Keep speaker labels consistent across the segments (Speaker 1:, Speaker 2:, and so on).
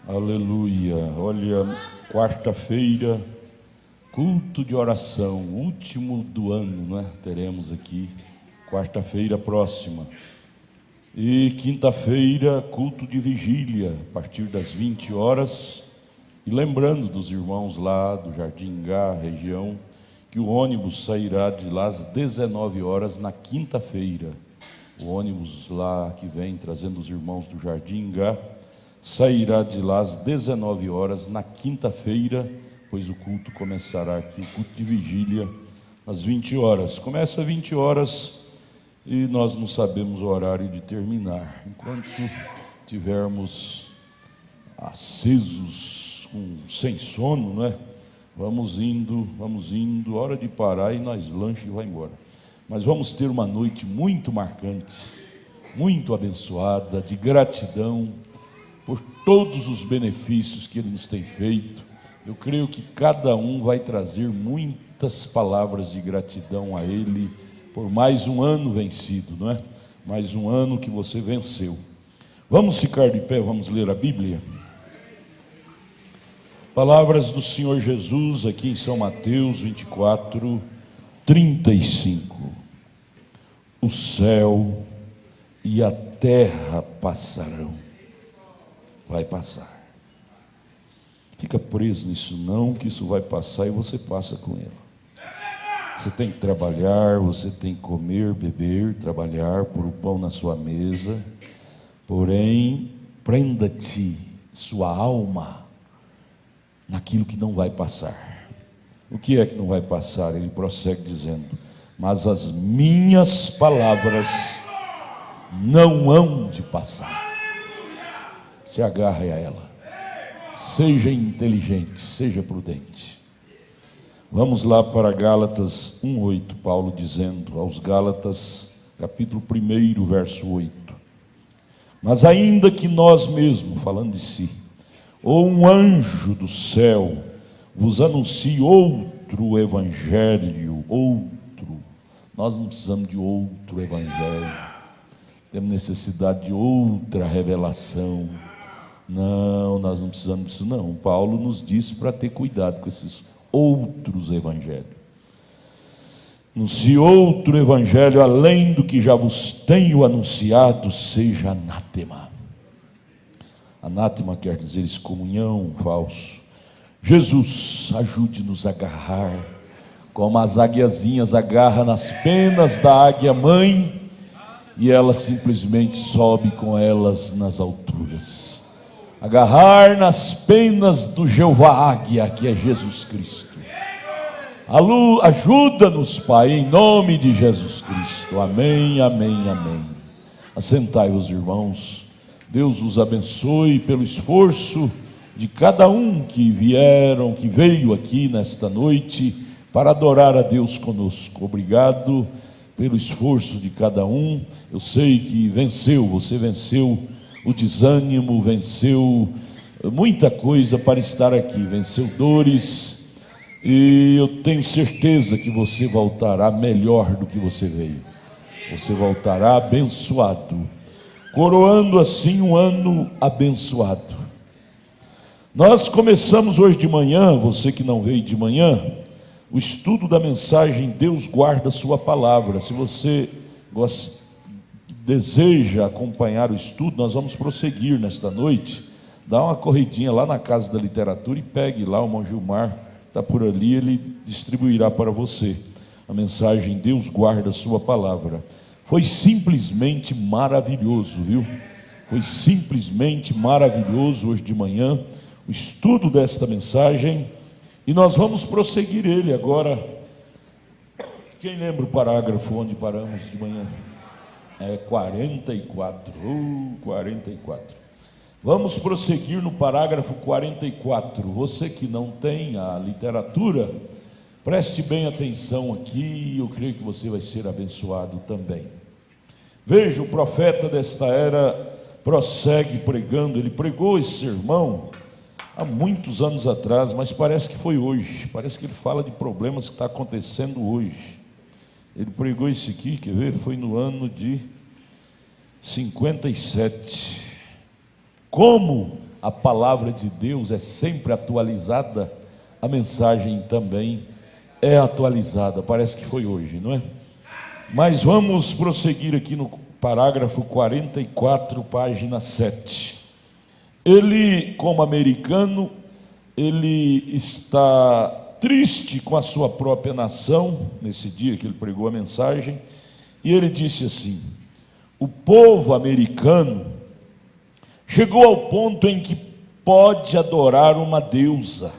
Speaker 1: Aleluia. Olha, quarta-feira, culto de oração, último do ano, né? Teremos aqui, quarta-feira próxima. E quinta-feira, culto de vigília, a partir das 20 horas. E lembrando dos irmãos lá do Jardim Gá, região, que o ônibus sairá de lá às 19 horas na quinta-feira. O ônibus lá que vem trazendo os irmãos do Jardim Gá sairá de lá às 19 horas na quinta-feira, pois o culto começará aqui, o culto de vigília, às 20 horas. Começa às 20 horas e nós não sabemos o horário de terminar. Enquanto tivermos acesos, sem sono, né? Vamos indo, hora de parar e nós lanche e vai embora. Mas vamos ter uma noite muito marcante, muito abençoada, de gratidão por todos os benefícios que Ele nos tem feito. Eu creio que cada um vai trazer muitas palavras de gratidão a Ele por mais um ano vencido, não é? Mais um ano que você venceu. Vamos ficar de pé, vamos ler a Bíblia. Palavras do Senhor Jesus aqui em São Mateus 24, 35. O céu e a terra passarão. Vai passar. Fica preso nisso não, que isso vai passar e você passa com ele. Você tem que trabalhar, você tem que comer, beber, trabalhar, pôr o pão na sua mesa. Porém, prenda-te sua alma naquilo que não vai passar. O que é que não vai passar? Ele prossegue dizendo: mas as minhas palavras não hão de passar. Se agarre a ela. Seja inteligente, seja prudente. Vamos lá para Gálatas 1:8, Paulo dizendo aos Gálatas, capítulo 1, verso 8. Mas ainda que nós mesmos, falando de si, ou um anjo do céu vos anuncie outro evangelho, nós não precisamos de outro evangelho, temos necessidade de outra revelação. Não, nós não precisamos disso não. Paulo nos disse para ter cuidado com esses outros evangelhos. Se outro evangelho além do que já vos tenho anunciado, seja anátema. Anátema quer dizer excomunhão, falso. Jesus, ajude-nos a agarrar, como as águiazinhas agarram nas penas da águia mãe, e ela simplesmente sobe com elas nas alturas. Agarrar nas penas do Jeová Águia, que é Jesus Cristo. Ajuda-nos, Pai, em nome de Jesus Cristo. Amém, amém, amém. Assentai-vos, irmãos. Deus os abençoe pelo esforço de cada um que veio aqui nesta noite para adorar a Deus conosco. Obrigado pelo esforço de cada um. Eu sei que você venceu o desânimo, venceu muita coisa para estar aqui, venceu dores, e eu tenho certeza que você voltará melhor do que você veio. Você voltará abençoado, coroando assim um ano abençoado. Nós começamos hoje de manhã, você que não veio de manhã, o estudo da mensagem Deus guarda a sua palavra. Se você deseja acompanhar o estudo, nós vamos prosseguir nesta noite. Dá uma corridinha lá na Casa da Literatura e pegue lá, o irmão Gilmar está por ali, ele distribuirá para você a mensagem Deus guarda a sua palavra. Foi simplesmente maravilhoso, viu? Foi simplesmente maravilhoso hoje de manhã o estudo desta mensagem, e nós vamos prosseguir ele agora. Quem lembra o parágrafo onde paramos de manhã? 44. 44. Vamos prosseguir no parágrafo 44. Você que não tem a literatura, preste bem atenção aqui, eu creio que você vai ser abençoado também. Veja, o profeta desta era prossegue pregando. Ele pregou esse sermão há muitos anos atrás, mas parece que foi hoje. Parece que ele fala de problemas que está acontecendo hoje. Ele pregou isso aqui, quer ver? Foi no ano de 57. Como a palavra de Deus é sempre atualizada, a mensagem também é atualizada. Parece que foi hoje, não é? Mas vamos prosseguir aqui no parágrafo 44, página 7. Ele, como americano, ele está triste com a sua própria nação, nesse dia que ele pregou a mensagem, e ele disse assim: o povo americano chegou ao ponto em que pode adorar uma deusa.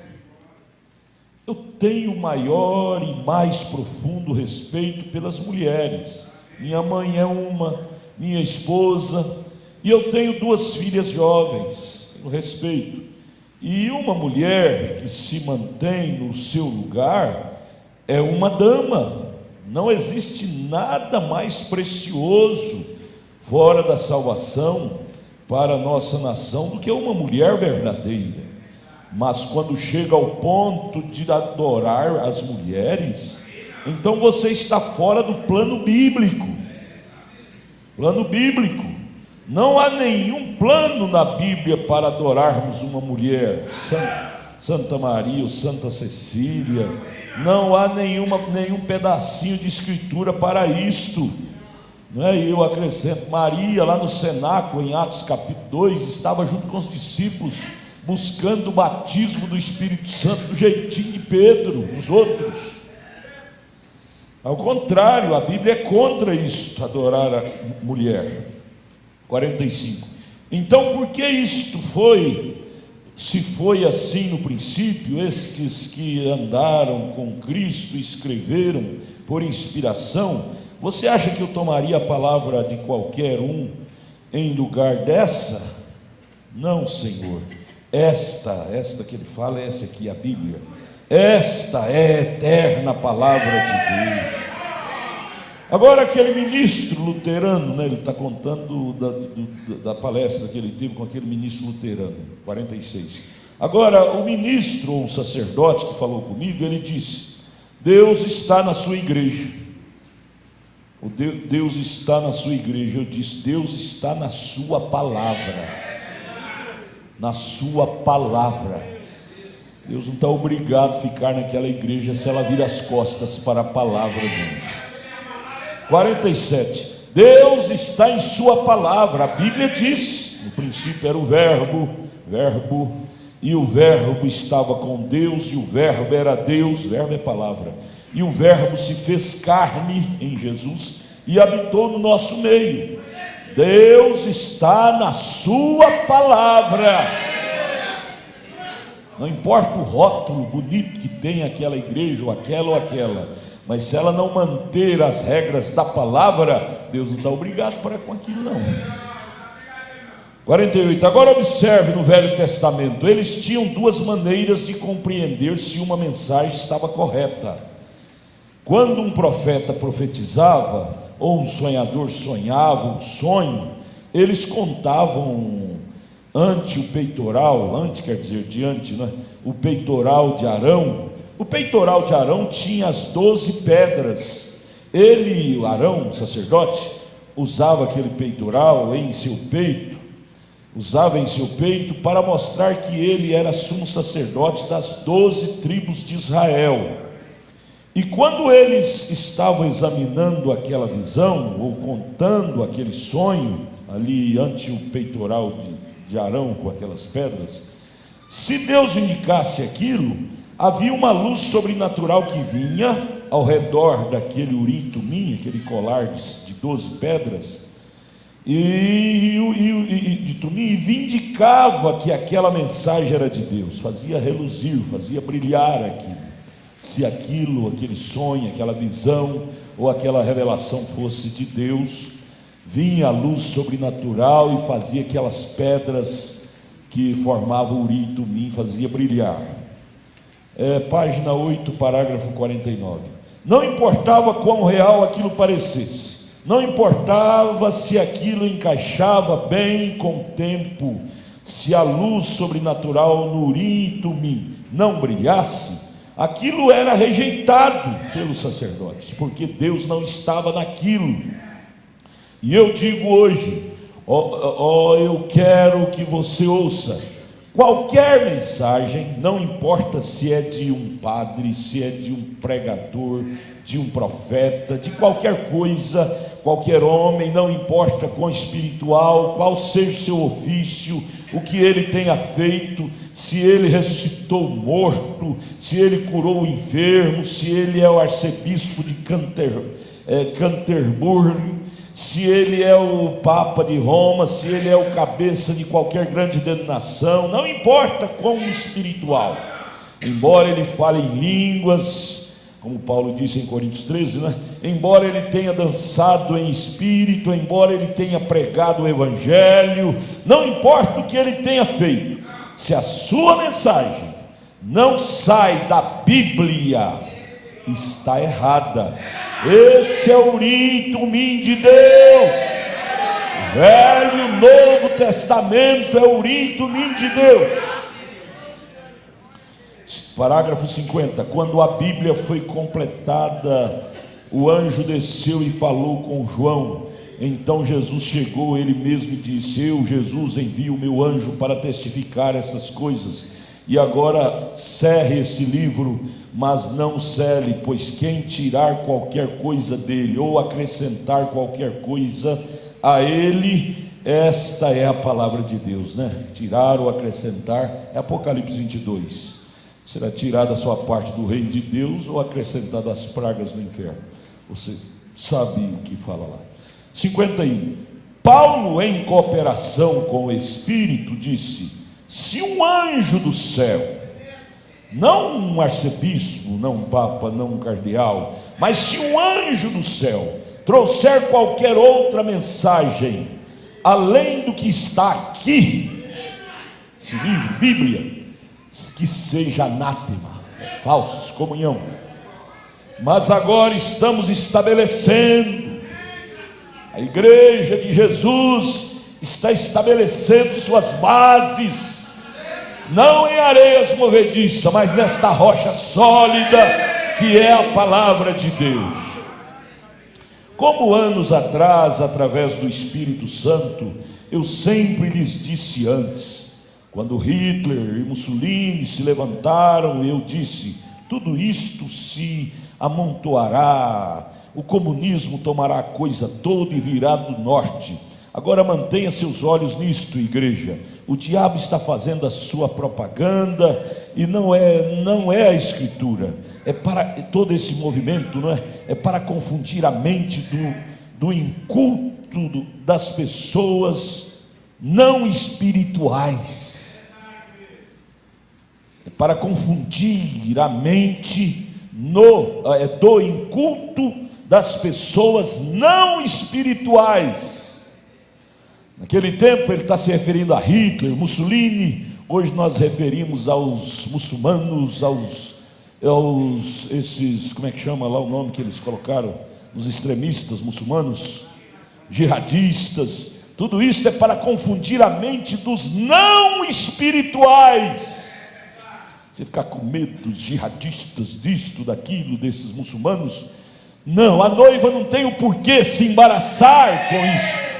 Speaker 1: Eu tenho maior e mais profundo respeito pelas mulheres. Minha mãe é uma, minha esposa, e eu tenho 2 filhas jovens, tenho respeito. E uma mulher que se mantém no seu lugar é uma dama. Não existe nada mais precioso fora da salvação para a nossa nação do que uma mulher verdadeira. Mas quando chega ao ponto de adorar as mulheres, então você está fora do plano bíblico. Plano bíblico. Não há nenhum plano na Bíblia para adorarmos uma mulher, Santa Maria ou Santa Cecília. Não há nenhum pedacinho de escritura para isto. Não é? Eu acrescento, Maria lá no cenáculo, em Atos capítulo 2, estava junto com os discípulos, buscando o batismo do Espírito Santo do jeitinho de Pedro, os outros. Ao contrário, a Bíblia é contra isso, adorar a mulher. 45. Então, por que isto se foi assim no princípio, estes que andaram com Cristo escreveram por inspiração, você acha que eu tomaria a palavra de qualquer um em lugar dessa? Não, Senhor. Esta que ele fala, essa aqui, a Bíblia. Esta é a eterna palavra de Deus. Agora, aquele ministro luterano, né, ele está contando da palestra que ele teve com aquele ministro luterano, 46. Agora, o ministro ou o sacerdote que falou comigo, ele disse: Deus está na sua igreja. Deus está na sua igreja. Eu disse: Deus está na sua palavra. Na sua palavra. Deus não está obrigado a ficar naquela igreja se ela vira as costas para a palavra dele. 47. Deus está em sua palavra. A Bíblia diz: no princípio era o verbo, e o verbo estava com Deus, e o verbo era Deus, verbo é palavra, e o verbo se fez carne em Jesus e habitou no nosso meio. Deus está na sua palavra. Não importa o rótulo bonito que tem aquela igreja, ou aquela, mas se ela não manter as regras da palavra, Deus não está obrigado para com aquilo não. 48. Agora observe no Velho Testamento, eles tinham 2 maneiras de compreender se uma mensagem estava correta. Quando um profeta profetizava, ou um sonhador sonhava um sonho, eles contavam ante o peitoral, o peitoral de Arão. O peitoral de Arão tinha as 12 pedras. Ele, Arão, o sacerdote, usava aquele peitoral em seu peito, para mostrar que ele era sumo sacerdote das 12 tribos de Israel. E quando eles estavam examinando aquela visão, ou contando aquele sonho, ali ante o peitoral de Arão com aquelas pedras, se Deus indicasse aquilo, havia uma luz sobrenatural que vinha ao redor daquele urim e tumim, aquele colar de 12 pedras, de tumim, e vindicava que aquela mensagem era de Deus, fazia reluzir, fazia brilhar aquilo. Se aquele sonho, aquela visão ou aquela revelação fosse de Deus, vinha a luz sobrenatural e fazia aquelas pedras que formavam o urim e tumim, fazia brilhar. Página 8, parágrafo 49. Não importava quão real aquilo parecesse, não importava se aquilo encaixava bem com o tempo, se a luz sobrenatural no urim e tumim não brilhasse, aquilo era rejeitado pelos sacerdotes, porque Deus não estava naquilo. E eu digo hoje, eu quero que você ouça, Qualquer mensagem, não importa se é de um padre, se é de um pregador, de um profeta, de qualquer coisa, qualquer homem, não importa quão espiritual, qual seja o seu ofício, o que ele tenha feito, se ele ressuscitou morto, se ele curou o enfermo, se ele é o arcebispo de Canterbury, se ele é o Papa de Roma, se ele é o cabeça de qualquer grande denominação, não importa quão espiritual, embora ele fale em línguas, como Paulo disse em Coríntios 13, né? Embora ele tenha dançado em espírito, embora ele tenha pregado o evangelho, não importa o que ele tenha feito, se a sua mensagem não sai da Bíblia, está errada. Esse é o Urim Tumim de Deus. Velho e Novo Testamento é o Urim Tumim de Deus. Parágrafo 50. Quando a Bíblia foi completada, o anjo desceu e falou com João. Então Jesus chegou ele mesmo e disse: eu, Jesus, envio o meu anjo para testificar essas coisas. E agora cerre esse livro, mas não cele, pois quem tirar qualquer coisa dele, ou acrescentar qualquer coisa a ele, esta é a palavra de Deus, né? Tirar ou acrescentar, é Apocalipse 22. Será tirada a sua parte do reino de Deus, ou acrescentada as pragas do inferno. Você sabe o que fala lá. 51. Paulo, em cooperação com o Espírito, disse: se um anjo do céu, não um arcebispo, não um papa, não um cardeal, mas se um anjo do céu trouxer qualquer outra mensagem, além do que está aqui, esse livro, Bíblia, que seja anátema, falso, excomunhão. Mas agora estamos estabelecendo, a igreja de Jesus está estabelecendo suas bases, não em areias movediças, mas nesta rocha sólida, que é a palavra de Deus. Como anos atrás, através do Espírito Santo, eu sempre lhes disse antes, quando Hitler e Mussolini se levantaram, eu disse: tudo isto se amontoará, o comunismo tomará a coisa toda e virá do norte. Agora mantenha seus olhos nisto, igreja. O diabo está fazendo a sua propaganda, e não é a escritura. É para todo esse movimento, não é? É para confundir a mente do inculto das pessoas não espirituais. É para confundir a mente do inculto das pessoas não espirituais. Naquele tempo ele está se referindo a Hitler, Mussolini. Hoje nós referimos aos muçulmanos, esses, como é que chama lá o nome que eles colocaram? Os extremistas muçulmanos, jihadistas. Tudo isso é para confundir a mente dos não espirituais. Você ficar com medo dos jihadistas, disto, daquilo, desses muçulmanos. Não, a noiva não tem o porquê se embaraçar com isso.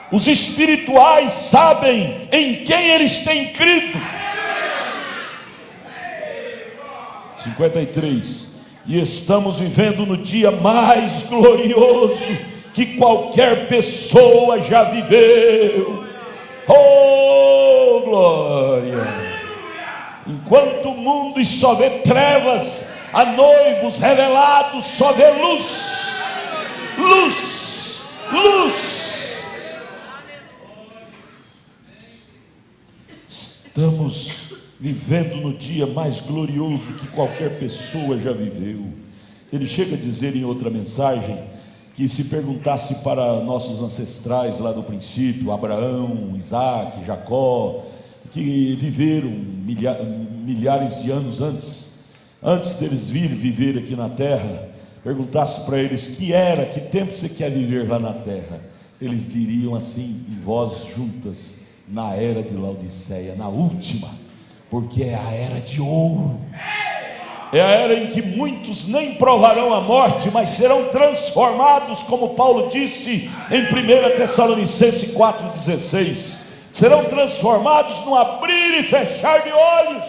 Speaker 1: Os espirituais sabem em quem eles têm crido. 53. E estamos vivendo no dia mais glorioso que qualquer pessoa já viveu. Oh, glória! Enquanto o mundo só vê trevas, a noivos revelados só vê luz. Luz, luz. Estamos vivendo no dia mais glorioso que qualquer pessoa já viveu. Ele chega a dizer em outra mensagem que se perguntasse para nossos ancestrais lá do princípio, Abraão, Isaac, Jacó, que viveram milhares de anos antes deles virem viver aqui na terra, perguntasse para eles que tempo você quer viver lá na terra, eles diriam assim, em vozes juntas: na era de Laodiceia, na última, porque é a era de ouro, é a era em que muitos nem provarão a morte, mas serão transformados, como Paulo disse em 1 Tessalonicenses 4,16: serão transformados no abrir e fechar de olhos.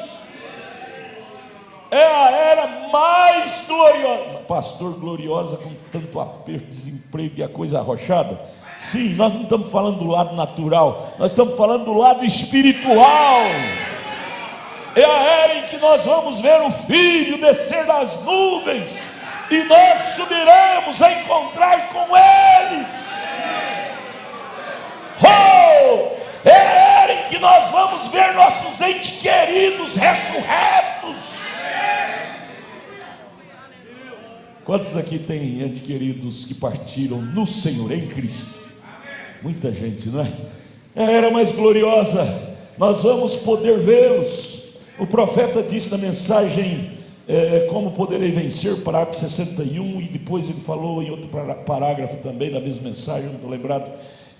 Speaker 1: É a era mais gloriosa. Pastor, gloriosa com tanto aperto, desemprego e a coisa arrochada? Sim, nós não estamos falando do lado natural, nós estamos falando do lado espiritual. É a era em que nós vamos ver o Filho descer das nuvens e nós subiremos a encontrar com eles. É a era em que nós vamos ver nossos entes queridos ressurretos. Quantos aqui têm entes queridos que partiram no Senhor, em Cristo? Muita gente, não é? É a era mais gloriosa, nós vamos poder vê-los. O profeta disse na mensagem Como Poderei Vencer, parágrafo 61, e depois ele falou em outro parágrafo também, na mesma mensagem, não estou lembrado.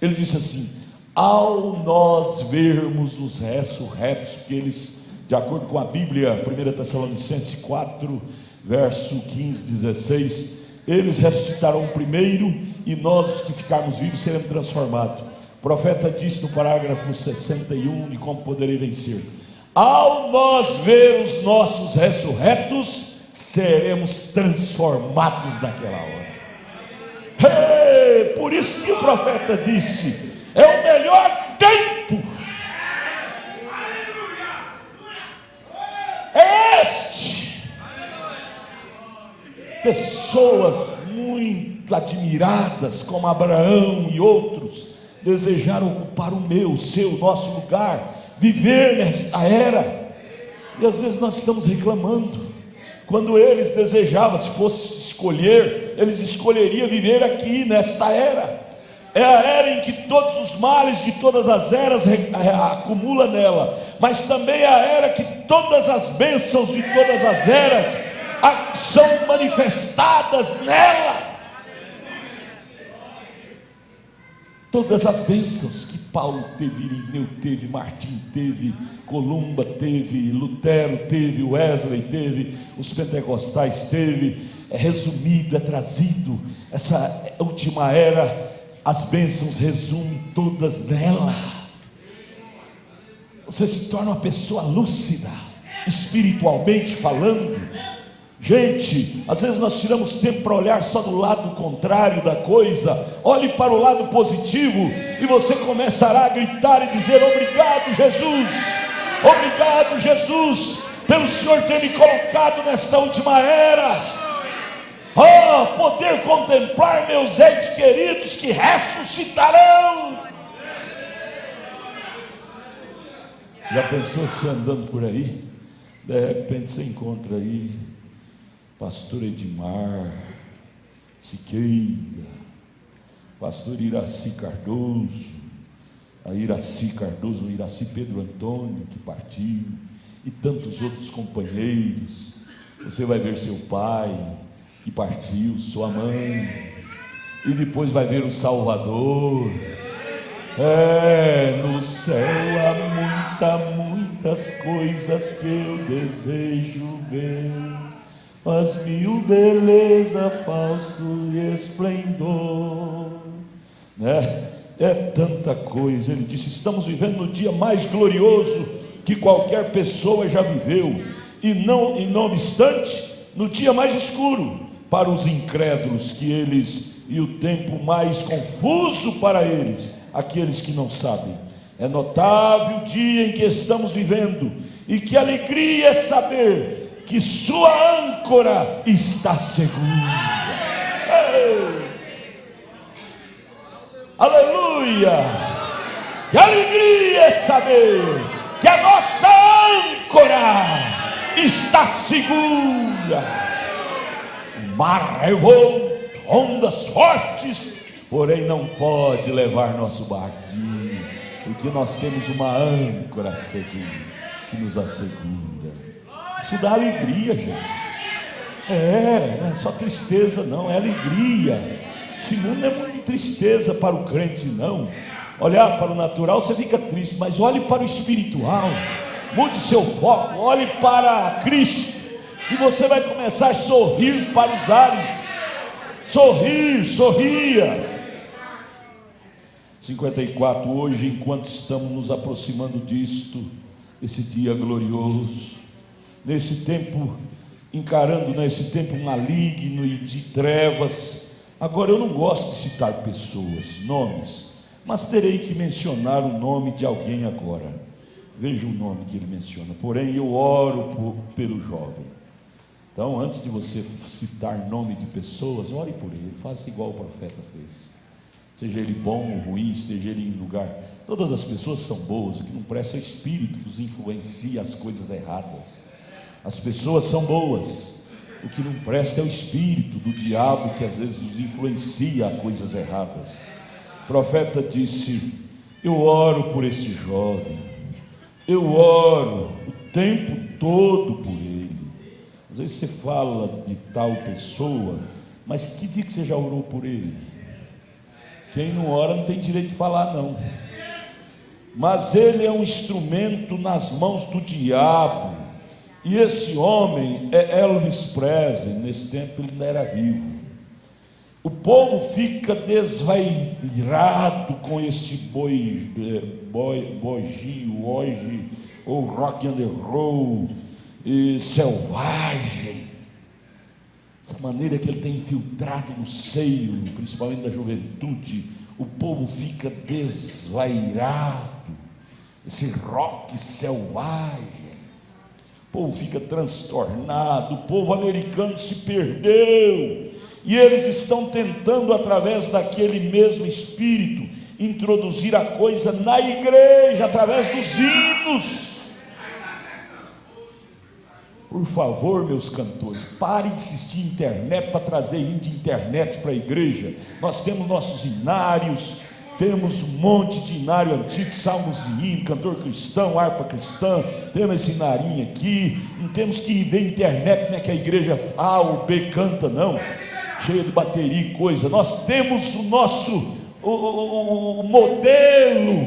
Speaker 1: Ele disse assim: ao nós vermos os ressurretos, que eles, de acordo com a Bíblia, 1 Tessalonicenses 4, verso 15, 16, eles ressuscitarão primeiro, e nós, os que ficarmos vivos, seremos transformados. O profeta disse no parágrafo 61 de Como Poderei Vencer: ao nós ver os nossos ressurretos, seremos transformados naquela hora. Por isso que o profeta disse: é o melhor tempo, é este. Pessoas muito admiradas, como Abraão e outros, desejaram ocupar o meu, o seu, o nosso lugar, viver nesta era. E às vezes nós estamos reclamando, quando eles desejavam, se fosse escolher, eles escolheriam viver aqui nesta era. É a era em que todos os males de todas as eras acumula nela, mas também é a era que todas as bênçãos de todas as eras são manifestadas nela. Todas as bênçãos que Paulo teve, Irineu teve, Martim teve, Columba teve, Lutero teve, Wesley teve, os pentecostais teve, é resumido, é trazido. Essa última era, as bênçãos resumem todas nela. Você se torna uma pessoa lúcida, espiritualmente falando. Gente, às vezes nós tiramos tempo para olhar só do lado contrário da coisa. Olhe para o lado positivo e você começará a gritar e dizer: obrigado, Jesus, obrigado, Jesus, pelo Senhor ter me colocado nesta última era. Poder contemplar meus entes queridos que ressuscitarão. Já pensou se andando por aí, de repente você encontra aí pastor Edmar Siqueira, pastor Iraci Cardoso, o Iraci Pedro Antônio, que partiu, e tantos outros companheiros. Você vai ver seu pai, que partiu, sua mãe, e depois vai ver o Salvador. No céu há muitas coisas que eu desejo ver, mas mil beleza, fausto e esplendor, né? É tanta coisa. Ele disse: estamos vivendo no dia mais glorioso que qualquer pessoa já viveu, e não obstante, no dia mais escuro para os incrédulos, e o tempo mais confuso para eles, aqueles que não sabem. É notável o dia em que estamos vivendo, e que alegria é saber que sua âncora está segura. Aleluia! Que alegria é saber que a nossa âncora está segura. O mar revolto, ondas fortes, porém não pode levar nosso barquinho, porque nós temos uma âncora segura, que nos assegura. Isso dá alegria, gente. Não é só tristeza não, é alegria. Esse mundo não é muito de tristeza para o crente não. Olhar para o natural você fica triste, mas olhe para o espiritual, mude seu foco, olhe para Cristo, e você vai começar a sorrir para os ares. Sorria. 54, hoje, enquanto estamos nos aproximando disto, esse dia glorioso, nesse tempo, encarando nesse tempo maligno e de trevas. Agora, eu não gosto de citar pessoas, nomes, mas terei que mencionar o nome de alguém agora. Veja o nome que ele menciona. Porém, eu oro pelo jovem. Então, antes de você citar nome de pessoas, ore por ele, faça igual o profeta fez. Seja ele bom ou ruim, esteja ele em lugar. Todas as pessoas são boas, o que não presta é o espírito que os influencia as coisas erradas. As pessoas são boas, o que não presta é o espírito do diabo que às vezes os influencia a coisas erradas. O profeta disse: eu oro por este jovem, eu oro o tempo todo por ele. Às vezes você fala de tal pessoa, mas que dia que você já orou por ele? Quem não ora não tem direito de falar, não. Mas ele é um instrumento nas mãos do diabo. E esse homem é Elvis Presley. Nesse tempo ele não era vivo. O povo fica desvairado com este bogio hoje, ou rock and roll selvagem. Essa maneira que ele tem infiltrado no seio, principalmente da juventude, o povo fica desvairado. Esse rock selvagem, o povo fica transtornado. O povo americano se perdeu, e eles estão tentando, através daquele mesmo espírito, introduzir a coisa na igreja, através dos hinos. Por favor, meus cantores, parem de assistir internet para trazer hino de internet para a igreja. Nós temos nossos hinários, temos um monte de hinário antigo, salmos e hino, cantor cristão, harpa cristã, temos esse hinarinho aqui. Não temos que ver internet, como é que a igreja A ou B canta, não, cheia de bateria e coisa. Nós temos o nosso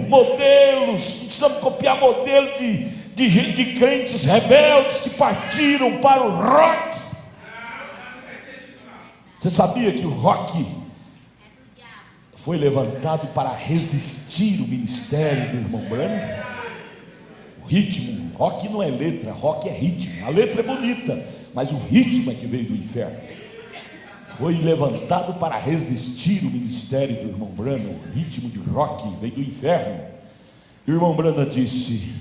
Speaker 1: modelos, precisamos copiar modelo de crentes rebeldes que partiram para o rock. Você sabia que o rock foi levantado para resistir o ministério do irmão Branham? O ritmo, rock não é letra, rock é ritmo. A letra é bonita, mas o ritmo é que veio do inferno. Foi levantado para resistir o ministério do irmão Branham. O ritmo de rock veio do inferno. O irmão Branham disse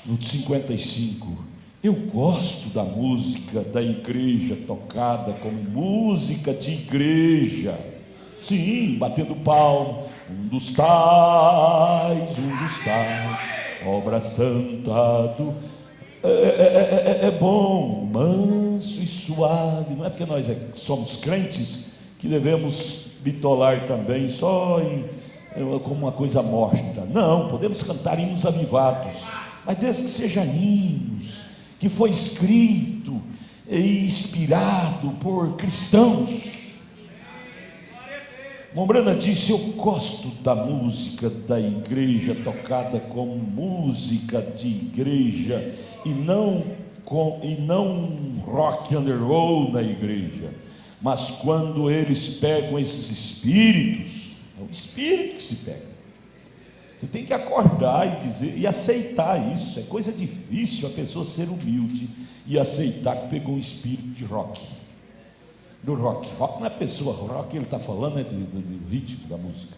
Speaker 1: no 55: eu gosto da música da igreja tocada como música de igreja. Sim, batendo palmo, um dos tais, obra santa do... É bom, manso e suave. Não é porque nós somos crentes que devemos bitolar também só como uma coisa morta. Não, podemos cantar hinos avivados, mas desde que seja hinos que foi escrito e inspirado por cristãos. Mombrana disse: eu gosto da música da igreja tocada como música de igreja e não rock and roll na igreja. Mas quando eles pegam esses espíritos, é o espírito que se pega. Você tem que acordar e dizer e aceitar isso. É coisa difícil a pessoa ser humilde e aceitar que pegou um espírito de rock. Do rock. Rock não é pessoa, rock ele está falando é do ritmo da música.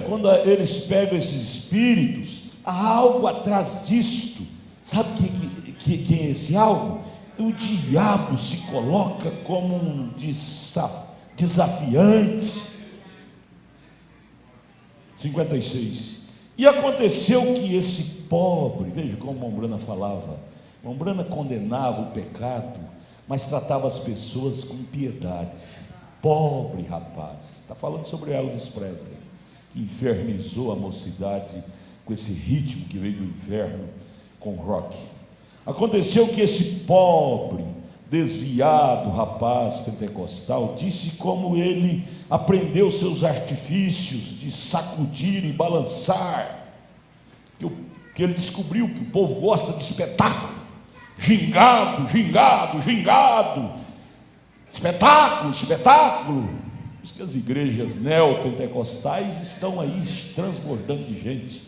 Speaker 1: Quando eles pegam esses espíritos, há algo atrás disto. Sabe quem é esse algo? O diabo se coloca como um desafiante. 56. E aconteceu que esse pobre, veja como Mombrana falava. Mombrana condenava o pecado, mas tratava as pessoas com piedade. Pobre rapaz, está falando sobre Elvis Presley, que infernizou a mocidade com esse ritmo que veio do inferno com rock. Aconteceu que esse pobre, desviado rapaz pentecostal disse como ele aprendeu seus artifícios de sacudir e balançar, que ele descobriu que o povo gosta de espetáculo. Gingado, espetáculo. Por isso que as igrejas neopentecostais estão aí transbordando de gente,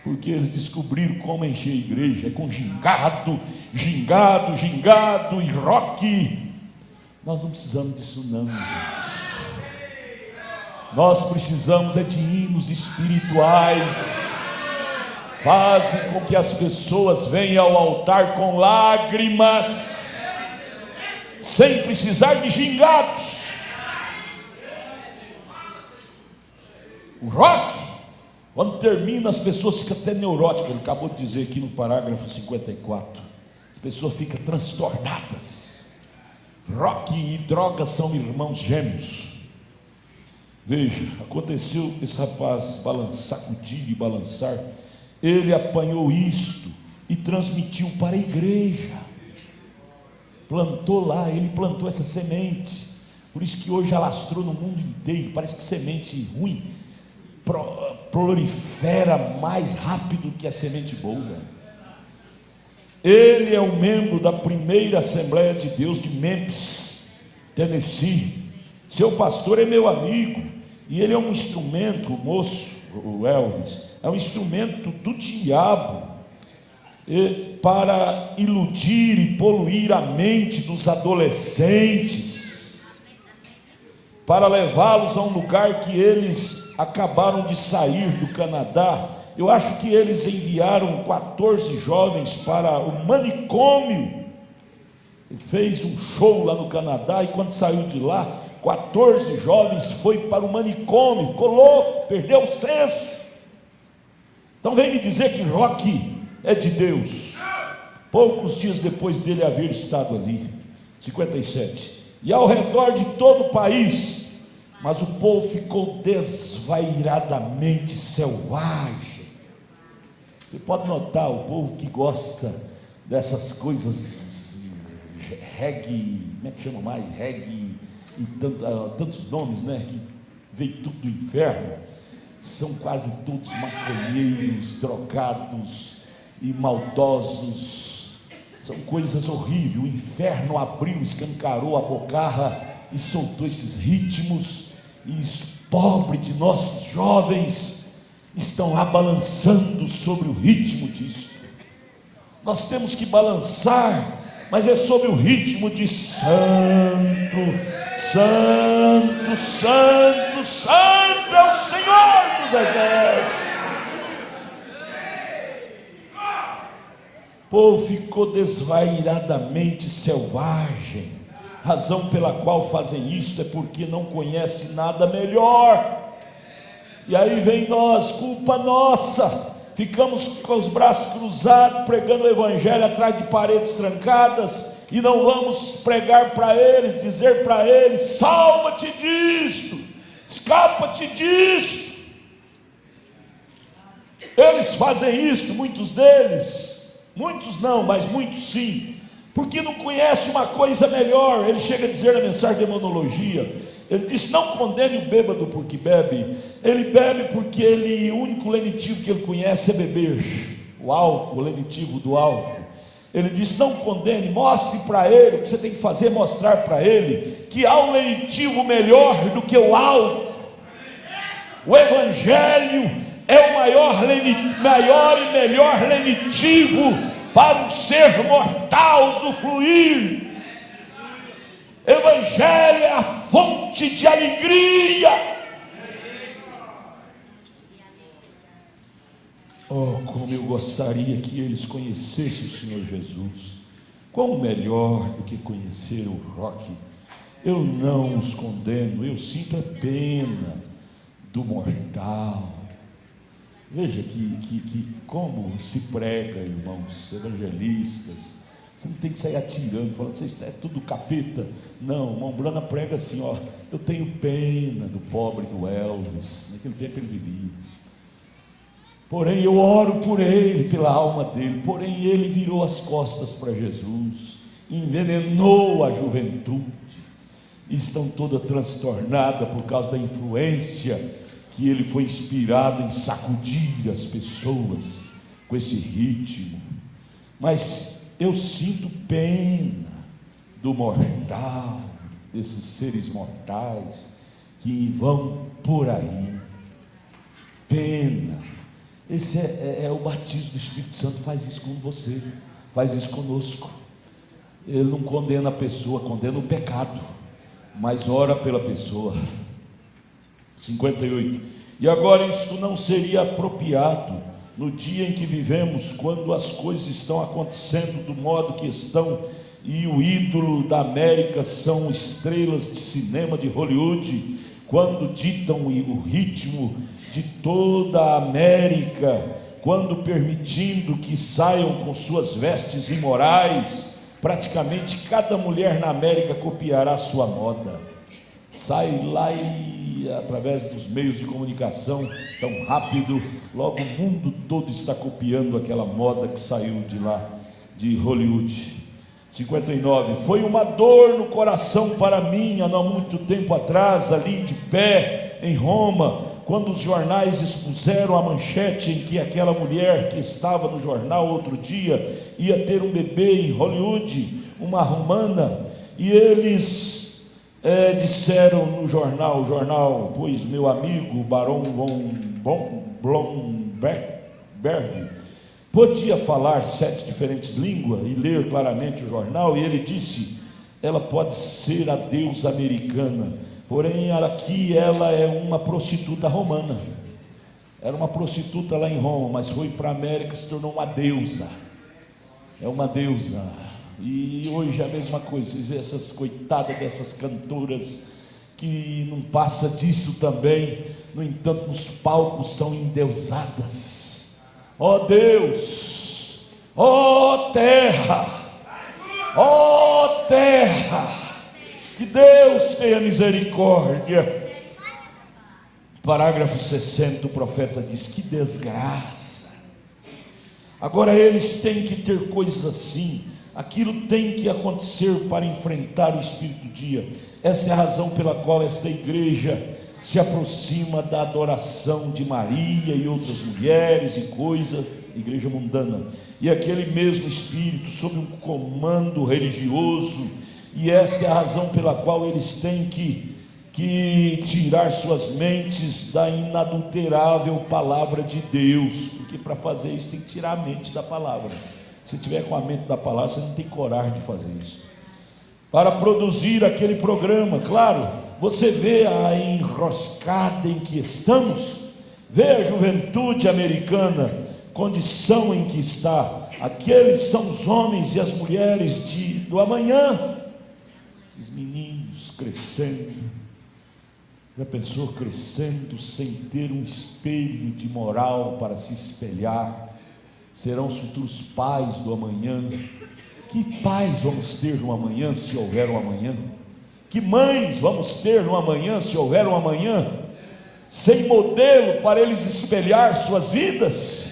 Speaker 1: porque eles descobriram como encher a igreja, é com gingado, gingado, gingado e rock. Nós não precisamos disso não, gente. Nós precisamos é de hinos espirituais. Fazem com que as pessoas venham ao altar com lágrimas, sem precisar de gingados. O rock, quando termina, as pessoas ficam até neuróticas. Ele acabou de dizer aqui no parágrafo 54. As pessoas ficam transtornadas. Rock e drogas são irmãos gêmeos. Veja, aconteceu esse rapaz sacudir e balançar. Ele apanhou isto e transmitiu para a igreja. Plantou lá, ele plantou essa semente. Por isso que hoje alastrou no mundo inteiro. Parece que semente ruim prolifera mais rápido que a semente boa. Ele é um membro da primeira Assembleia de Deus de Memphis, Tennessee. Seu pastor é meu amigo, e ele é um instrumento, o moço, o Elvis, é um instrumento do diabo para iludir e poluir a mente dos adolescentes, para levá-los a um lugar que eles acabaram de sair do Canadá. Eu acho que eles enviaram 14 jovens para o manicômio. Ele fez um show lá no Canadá, e quando saiu de lá, 14 jovens foi para o manicômio, ficou louco, perdeu o senso. Então vem me dizer que rock é de Deus. Poucos dias depois dele haver estado ali, 57, e ao redor de todo o país, mas o povo ficou desvairadamente selvagem. Você pode notar, o povo que gosta dessas coisas, reggae, como é que chama mais? Reggae, e tantos nomes, né? Que veio tudo do inferno. São quase todos maconheiros, drogados e maldosos. São coisas horríveis. O inferno abriu, escancarou a bocarra e soltou esses ritmos. E os pobres de nossos jovens estão lá balançando sobre o ritmo disso. Nós temos que balançar, mas é sobre o ritmo de santo, santo, santo, santo é o Senhor dos exércitos. O povo ficou desvairadamente selvagem. Razão pela qual fazem isto é porque não conhece nada melhor. E aí vem nós, culpa nossa. Ficamos com os braços cruzados, pregando o evangelho atrás de paredes trancadas, e não vamos pregar para eles, dizer para eles: salva-te disto, escapa-te disto. Eles fazem isto, muitos deles, muitos não, mas muitos sim, porque não conhece uma coisa melhor. Ele chega a dizer na mensagem de demonologia, ele diz: não condene o bêbado porque bebe. Ele bebe porque o único lenitivo que ele conhece é beber, o álcool, o lenitivo do álcool. Ele diz: não condene, mostre para ele. O que você tem que fazer é mostrar para ele que há um lenitivo melhor do que o álcool. O evangelho é o maior e melhor lenitivo para um ser mortal usufruir. Evangelho é a fonte de alegria. Oh, como eu gostaria que eles conhecessem o Senhor Jesus. Quão melhor do que conhecer o rock. Eu não os condeno, eu sinto a pena do mortal. Veja que como se prega, irmãos evangelistas. Você não tem que sair atirando, falando que isso é tudo capeta. Não, o irmão Brana prega assim, ó: eu tenho pena do pobre do Elvis. Naquele tempo ele vivia. Porém eu oro por ele, pela alma dele. Porém ele virou as costas para Jesus, envenenou a juventude, e estão toda transtornada por causa da influência que ele foi inspirado em sacudir as pessoas com esse ritmo. Mas eu sinto pena do mortal, desses seres mortais que vão por aí. Pena. Esse é o batismo do Espírito Santo, faz isso com você, faz isso conosco. Ele não condena a pessoa, condena o pecado, mas ora pela pessoa. 58. E agora isto não seria apropriado no dia em que vivemos, quando as coisas estão acontecendo do modo que estão, e o ídolo da América são estrelas de cinema de Hollywood, quando ditam o ritmo de toda a América, quando permitindo que saiam com suas vestes imorais. Praticamente cada mulher na América copiará sua moda. Sai lá e através dos meios de comunicação tão rápido, logo o mundo todo está copiando aquela moda que saiu de lá, de Hollywood. 59. Foi uma dor no coração para mim, há não muito tempo atrás, ali de pé em Roma, quando os jornais expuseram a manchete em que aquela mulher que estava no jornal outro dia ia ter um bebê em Hollywood, uma romana, e eles disseram no jornal, pois meu amigo Barão von Blomberg podia falar 7 diferentes línguas e ler claramente o jornal, e ele disse: ela pode ser a deusa americana, porém aqui ela é uma prostituta romana. Era uma prostituta lá em Roma, mas foi para a América e se tornou uma deusa. É uma deusa. E hoje é a mesma coisa. Vocês veem essas coitadas dessas cantoras que não passa disso também. No entanto, nos palcos são endeusadas. Ó Deus, ó terra, que Deus tenha misericórdia. Parágrafo 60, o profeta diz: que desgraça. Agora eles têm que ter coisas assim, aquilo tem que acontecer para enfrentar o espírito do dia. Essa é a razão pela qual esta igreja se aproxima da adoração de Maria e outras mulheres e coisas, igreja mundana, e aquele mesmo espírito sob um comando religioso. E esta é a razão pela qual eles têm que tirar suas mentes da inadulterável palavra de Deus, porque para fazer isso tem que tirar a mente da palavra. Se tiver com a mente da palavra, você não tem coragem de fazer isso. Para produzir aquele programa, claro, você vê a enroscada em que estamos, vê a juventude americana, condição em que está. Aqueles são os homens e as mulheres do amanhã. Esses meninos crescendo, já pensou crescendo sem ter um espelho de moral para se espelhar? Serão os futuros pais do amanhã. Que pais vamos ter no amanhã, se houver um amanhã? Que mães vamos ter no amanhã, se houver um amanhã? Sem modelo para eles espelhar suas vidas?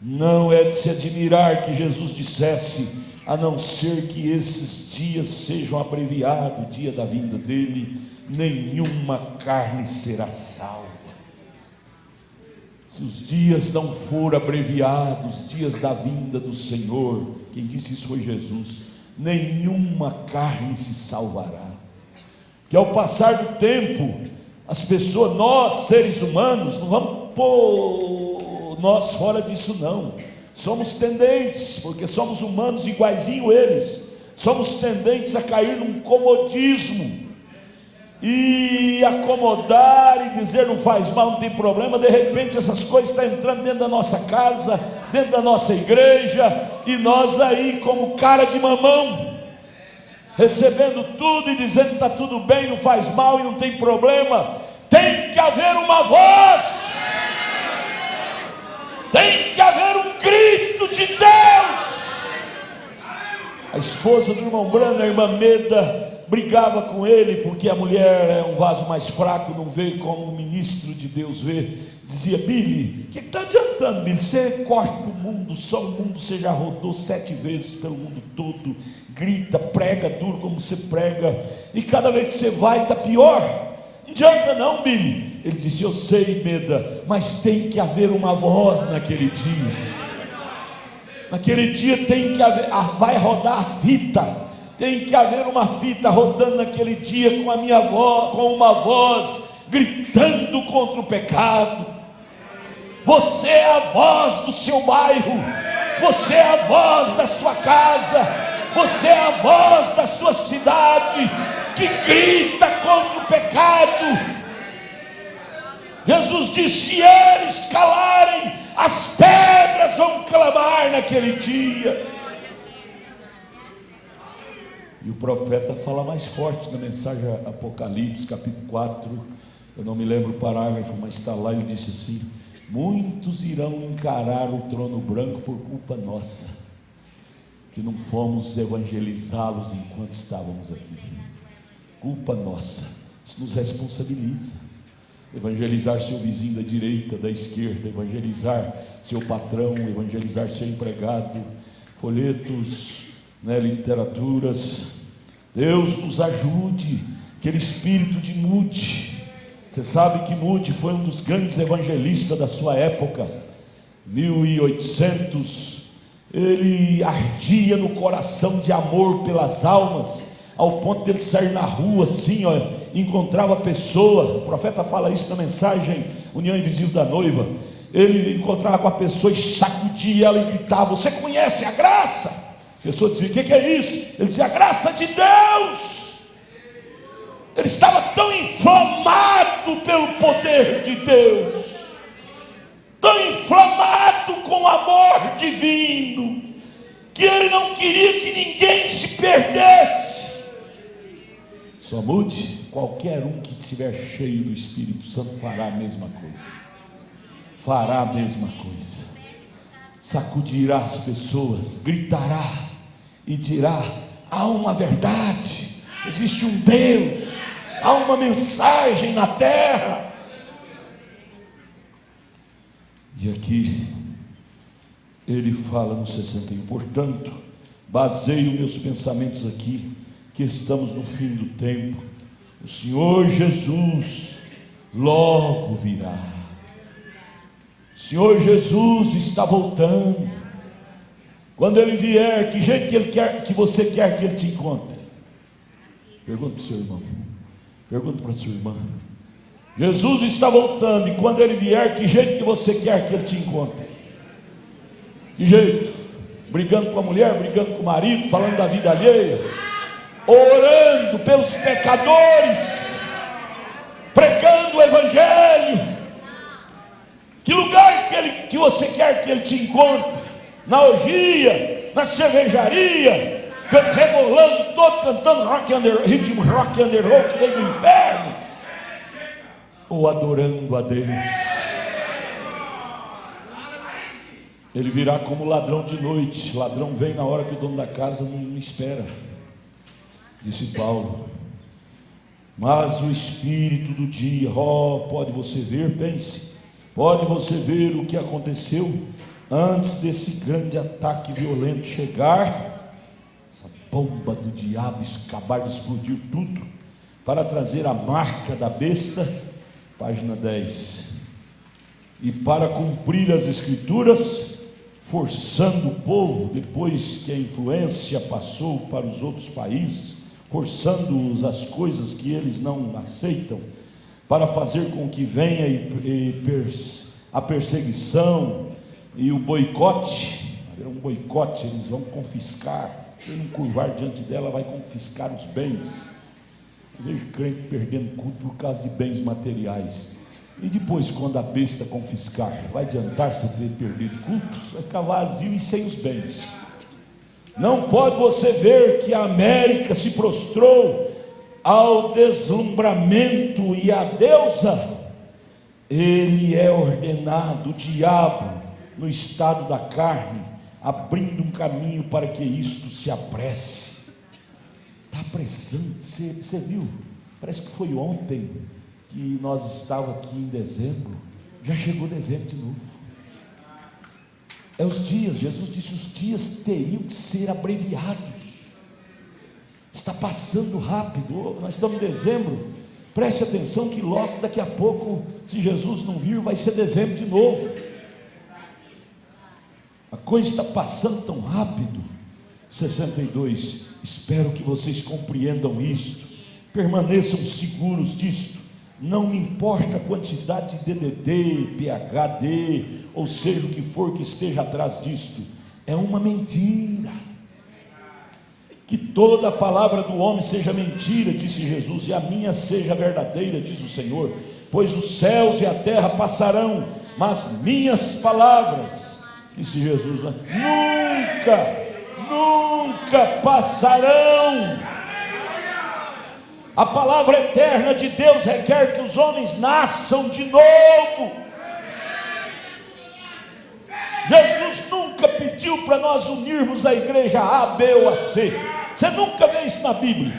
Speaker 1: Não é de se admirar que Jesus dissesse: a não ser que esses dias sejam abreviados, o dia da vinda dele, nenhuma carne será salva. Se os dias não forem abreviados, os dias da vinda do Senhor, quem disse isso foi Jesus, nenhuma carne se salvará. Que ao passar do tempo, as pessoas, nós seres humanos, não vamos pôr nós fora disso não, somos tendentes, porque somos humanos iguaizinho eles, somos tendentes a cair num comodismo, e acomodar e dizer não faz mal, não tem problema. De repente essas coisas estão entrando dentro da nossa casa, dentro da nossa igreja, e nós aí como cara de mamão, recebendo tudo e dizendo que está tudo bem, não faz mal e não tem problema. Tem que haver uma voz, tem que haver um grito de Deus. A esposa do irmão Brando, a irmã Meda, brigava com ele porque a mulher é um vaso mais fraco, não vê como o ministro de Deus vê. Dizia: Billy, o que está adiantando, Billy? Você corre para o mundo, só o mundo você já rodou 7 vezes pelo mundo todo, grita, prega duro como você prega, e cada vez que você vai está pior. Não adianta não, Billy. Ele disse: eu sei, Meda, mas tem que haver uma voz naquele dia. Naquele dia tem que haver, vai rodar a fita, Tem que haver uma fita rodando naquele dia com a minha voz, com uma voz gritando contra o pecado. Você é a voz do seu bairro, você é a voz da sua casa, você é a voz da sua cidade, que grita contra o pecado. Jesus disse: se eles calarem, as pedras vão clamar naquele dia. E o profeta fala mais forte na mensagem Apocalipse, capítulo 4, eu não me lembro o parágrafo, mas está lá, ele disse assim: muitos irão encarar o trono branco por culpa nossa, que não fomos evangelizá-los enquanto estávamos aqui. Culpa nossa, isso nos responsabiliza. Evangelizar seu vizinho da direita, da esquerda, evangelizar seu patrão, evangelizar seu empregado, folhetos, literaturas. Deus nos ajude, aquele espírito de Moody. Você sabe que Moody foi um dos grandes evangelistas da sua época, 1800. Ele ardia no coração de amor pelas almas, ao ponto de ele sair na rua assim, encontrava a pessoa. O profeta fala isso na mensagem União Invisível da Noiva. Ele encontrava com a pessoa e sacudia ela e gritava: você conhece a graça? A pessoa dizia: o que é isso? Ele dizia: a graça de Deus. Ele estava tão inflamado pelo poder de Deus, tão inflamado com o amor divino, que ele não queria que ninguém se perdesse. Só mude, qualquer um que estiver cheio do Espírito Santo fará a mesma coisa, fará a mesma coisa, sacudirá as pessoas, gritará e dirá: há uma verdade, existe um Deus, há uma mensagem na terra. E aqui ele fala no 61: portanto, baseio meus pensamentos aqui, que estamos no fim do tempo. O Senhor Jesus logo virá. O Senhor Jesus está voltando. Quando ele vier, que jeito que ele quer, que você quer que ele te encontre? Pergunta para o seu irmão, pergunta para a sua irmã. Jesus está voltando, e quando ele vier, que jeito que você quer que ele te encontre? Que jeito? Brigando com a mulher, brigando com o marido, falando da vida alheia, orando pelos pecadores, pregando o evangelho? Que lugar que você quer que ele te encontre? Na orgia, na cervejaria, rebolando todo, cantando ritmo rock and roll que vem do inferno, ou adorando a Deus? Ele virá como ladrão de noite. Ladrão vem na hora que o dono da casa não espera, disse Paulo. Mas o espírito do dia, pode você ver, pense, pode você ver o que aconteceu antes desse grande ataque violento chegar, essa bomba do diabo acabar de explodir tudo, para trazer a marca da besta. Página 10. E para cumprir as escrituras, forçando o povo, depois que a influência passou para os outros países, forçando-os às coisas que eles não aceitam, para fazer com que venha a perseguição e o boicote. Haverá um boicote, eles vão confiscar. Quem não curvar diante dela vai confiscar os bens. Eu vejo crente perdendo culto por causa de bens materiais. E depois, quando a besta confiscar, vai adiantar você ter perdido cultos? Vai ficar vazio e sem os bens. Não pode você ver que a América se prostrou ao deslumbramento e à deusa? Ele é ordenado, o diabo, no estado da carne, abrindo um caminho para que isto se apresse. Está apressando. Você viu? Parece que foi ontem que nós estávamos aqui em dezembro. Já chegou dezembro de novo. É os dias, Jesus disse, os dias teriam que ser abreviados. Está passando rápido. Nós estamos em dezembro. Preste atenção que logo daqui a pouco, se Jesus não vir, vai ser dezembro de novo. A coisa está passando tão rápido. 62. Espero que vocês compreendam isto, permaneçam seguros disto. Não me importa a quantidade de DDT, PHD, ou seja o que for que esteja atrás disto, é uma mentira. Que toda a palavra do homem seja mentira, disse Jesus, e a minha seja verdadeira, diz o Senhor. Pois os céus e a terra passarão, mas minhas palavras, disse Jesus, nunca passarão. A palavra eterna de Deus requer que os homens nasçam de novo. Jesus nunca pediu para nós unirmos a igreja A, B ou a C. Você nunca vê isso na Bíblia.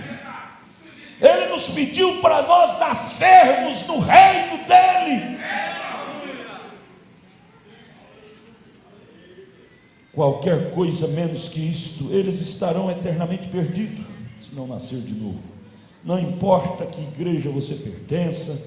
Speaker 1: Ele nos pediu para nós nascermos no reino dele. Qualquer coisa menos que isto, eles estarão eternamente perdidos, se não nascer de novo. Não importa que igreja você pertença,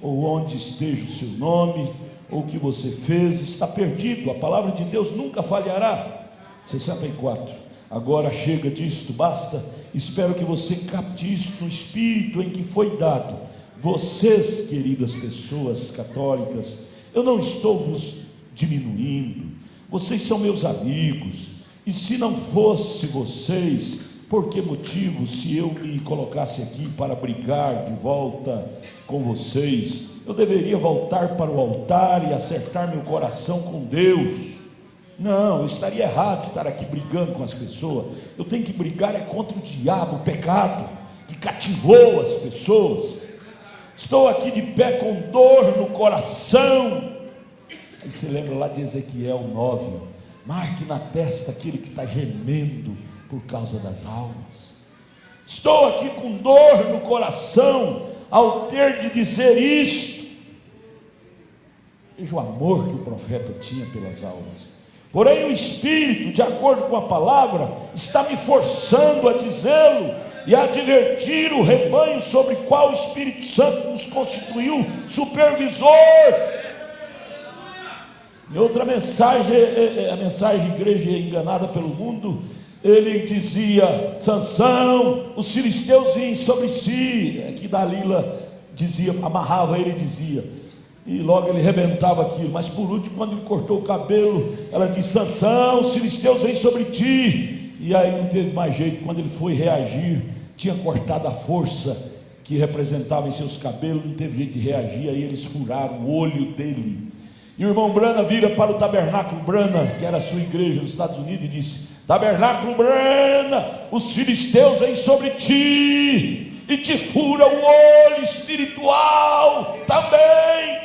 Speaker 1: ou onde esteja o seu nome, ou o que você fez, está perdido. A palavra de Deus nunca falhará. 64. Agora chega disto, basta. Espero que você capte isto no espírito em que foi dado. Vocês, queridas pessoas católicas, eu não estou vos diminuindo. Vocês são meus amigos. E se não fosse vocês, por que motivo, se eu me colocasse aqui para brigar de volta com vocês, eu deveria voltar para o altar e acertar meu coração com Deus? Não, eu estaria errado estar aqui brigando com as pessoas. Eu tenho que brigar contra o diabo, o pecado, que cativou as pessoas. Estou aqui de pé com dor no coração. Aí você lembra lá de Ezequiel 9, marque na testa aquele que está gemendo por causa das almas. Estou aqui com dor no coração ao ter de dizer isto. Veja o amor que o profeta tinha pelas almas. Porém o Espírito, de acordo com a palavra, está me forçando a dizê-lo e a advertir o rebanho sobre o qual o Espírito Santo nos constituiu supervisor. Em outra mensagem, a mensagem Igreja Enganada pelo Mundo, ele dizia: Sansão, os filisteus vinham sobre si. Aqui Dalila dizia, amarrava ele e dizia, e logo ele rebentava aquilo. Mas por último, quando ele cortou o cabelo, ela disse: Sansão, os filisteus vêm sobre ti. E aí não teve mais jeito. Quando ele foi reagir, tinha cortado a força que representava em seus cabelos, não teve jeito de reagir. Aí eles furaram o olho dele. E o irmão Brana vira para o Tabernáculo Brana, que era a sua igreja nos Estados Unidos, e disse: Tabernáculo Brana, os filisteus vêm sobre ti e te fura o olho espiritual também.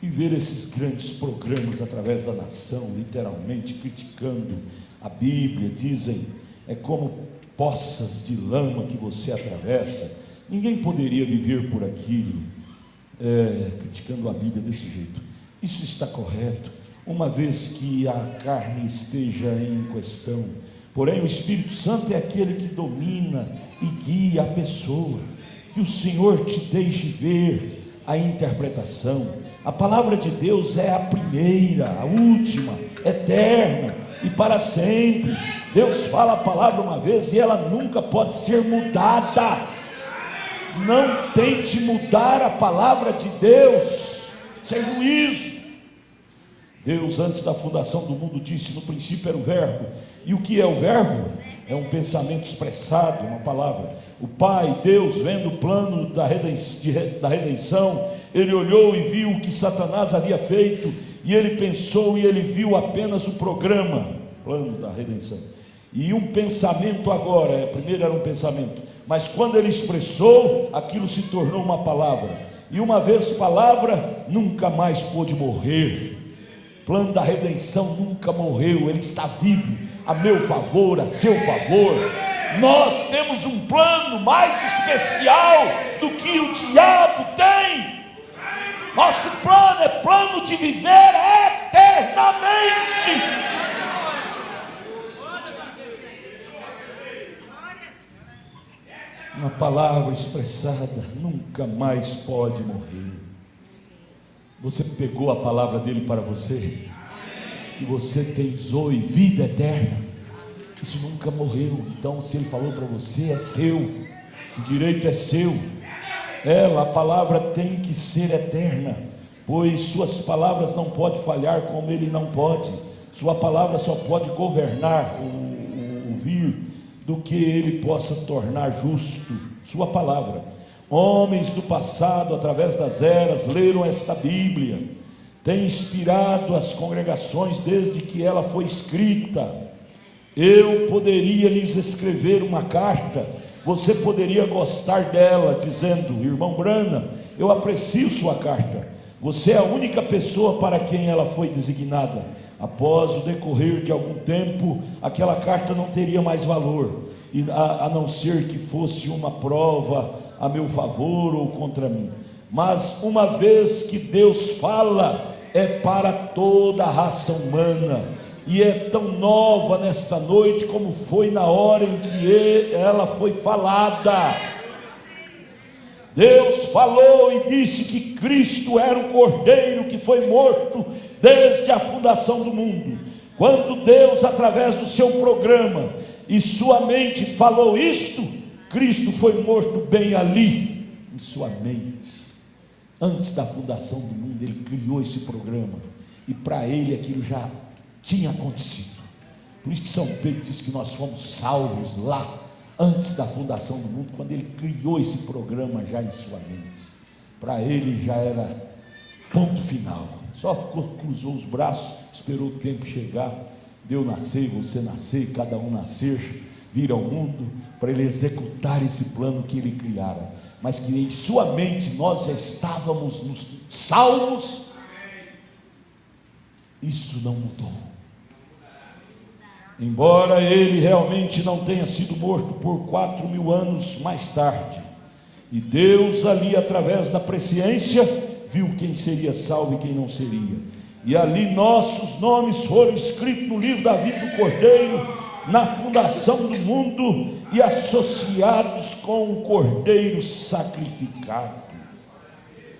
Speaker 1: E ver esses grandes programas através da nação, literalmente criticando a Bíblia, dizem, é como poças de lama que você atravessa. Ninguém poderia viver por aquilo, criticando a Bíblia desse jeito. Isso está correto, uma vez que a carne esteja em questão. Porém o Espírito Santo é aquele que domina e guia a pessoa. Que o Senhor te deixe ver a interpretação. A palavra de Deus é a primeira, a última, eterna e para sempre. Deus fala a palavra uma vez e ela nunca pode ser mudada. Não tente mudar a palavra de Deus, isso é juízo. Deus, antes da fundação do mundo, disse: no princípio era o verbo. E o que é o verbo? É um pensamento expressado, uma palavra. O Pai, Deus, vendo o plano da redenção, ele olhou e viu o que Satanás havia feito, e ele pensou e ele viu apenas o programa, plano da redenção. E um pensamento agora, primeiro era um pensamento, mas quando ele expressou, aquilo se tornou uma palavra. E uma vez palavra, nunca mais pôde morrer. O plano da redenção nunca morreu, ele está vivo, a meu favor, a seu favor. Nós temos um plano mais especial do que o diabo tem. Nosso plano é plano de viver eternamente. Uma palavra expressada nunca mais pode morrer. Você pegou a palavra dele para você? Que você tem zoe, vida eterna. Isso nunca morreu. Então, se ele falou para você, é seu. Esse direito é seu. A palavra tem que ser eterna, pois suas palavras não podem falhar como ele não pode. Sua palavra só pode governar o vir do que ele possa tornar justo. Sua palavra. Homens do passado, através das eras, leram esta Bíblia, tem inspirado as congregações desde que ela foi escrita. Eu poderia lhes escrever uma carta, você poderia gostar dela, dizendo: irmão Brana, eu aprecio sua carta, você é a única pessoa para quem ela foi designada. Após o decorrer de algum tempo, aquela carta não teria mais valor, a não ser que fosse uma prova a meu favor ou contra mim. Mas uma vez que Deus fala, é para toda a raça humana, e é tão nova nesta noite como foi na hora em que ela foi falada. Deus falou e disse que Cristo era o Cordeiro que foi morto desde a fundação do mundo. Quando Deus, através do seu programa e sua mente, falou isto, Cristo foi morto bem ali, em sua mente. Antes da fundação do mundo, ele criou esse programa, e para ele aquilo já tinha acontecido. Por isso que São Pedro diz que nós fomos salvos lá, antes da fundação do mundo, quando ele criou esse programa já em sua mente. Para ele já era ponto final. Só cruzou os braços, esperou o tempo chegar, deu nascer, você nascer, cada um nascer, vir ao mundo, para ele executar esse plano que ele criara. Mas que em sua mente nós já estávamos nos salvos. Isso não mudou. Embora ele realmente não tenha sido morto por 4.000 anos mais tarde, e Deus ali, através da presciência, viu quem seria salvo e quem não seria, e ali nossos nomes foram escritos no livro da vida do Cordeiro, na fundação do mundo, e associados com o Cordeiro sacrificado.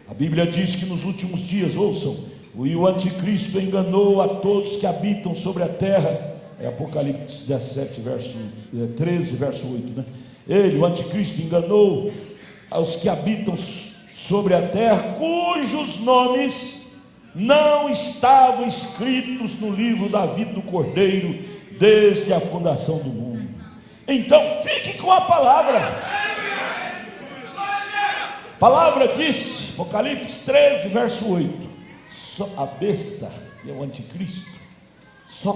Speaker 1: A Bíblia diz que nos últimos dias, ouçam, o anticristo enganou a todos que habitam sobre a terra. É Apocalipse 17, verso 13, verso 8, né? Ele, o anticristo, enganou aos que habitam sobre a terra, cujos nomes não estavam escritos no livro da vida do Cordeiro, desde a fundação do mundo. Então fique com a palavra. A palavra diz, Apocalipse 13, verso 8, só a besta, que é o anticristo, só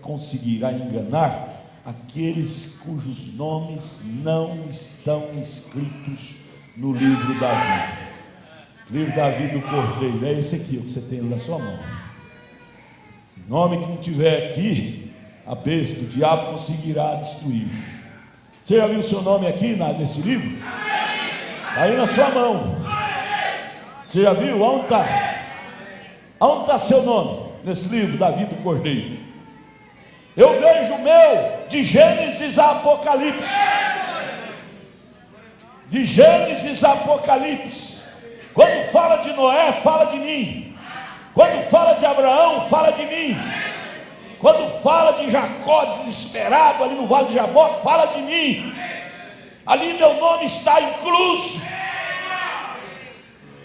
Speaker 1: conseguirá enganar aqueles cujos nomes não estão escritos no livro da vida. Livro da vida do Cordeiro, é esse aqui, o que você tem na sua mão. O nome que não tiver aqui, a besta, o diabo conseguirá destruir. Você já viu o seu nome aqui nesse livro? Está aí na sua mão. Você já viu? Onde está? Onde está seu nome nesse livro da vida do Cordeiro? Eu vejo o meu de Gênesis a Apocalipse. De Gênesis a Apocalipse. Quando fala de Noé, fala de mim. Quando fala de Abraão, fala de mim. Quando fala de Jacó desesperado ali no vale de Jaboque, fala de mim. Ali meu nome está incluso.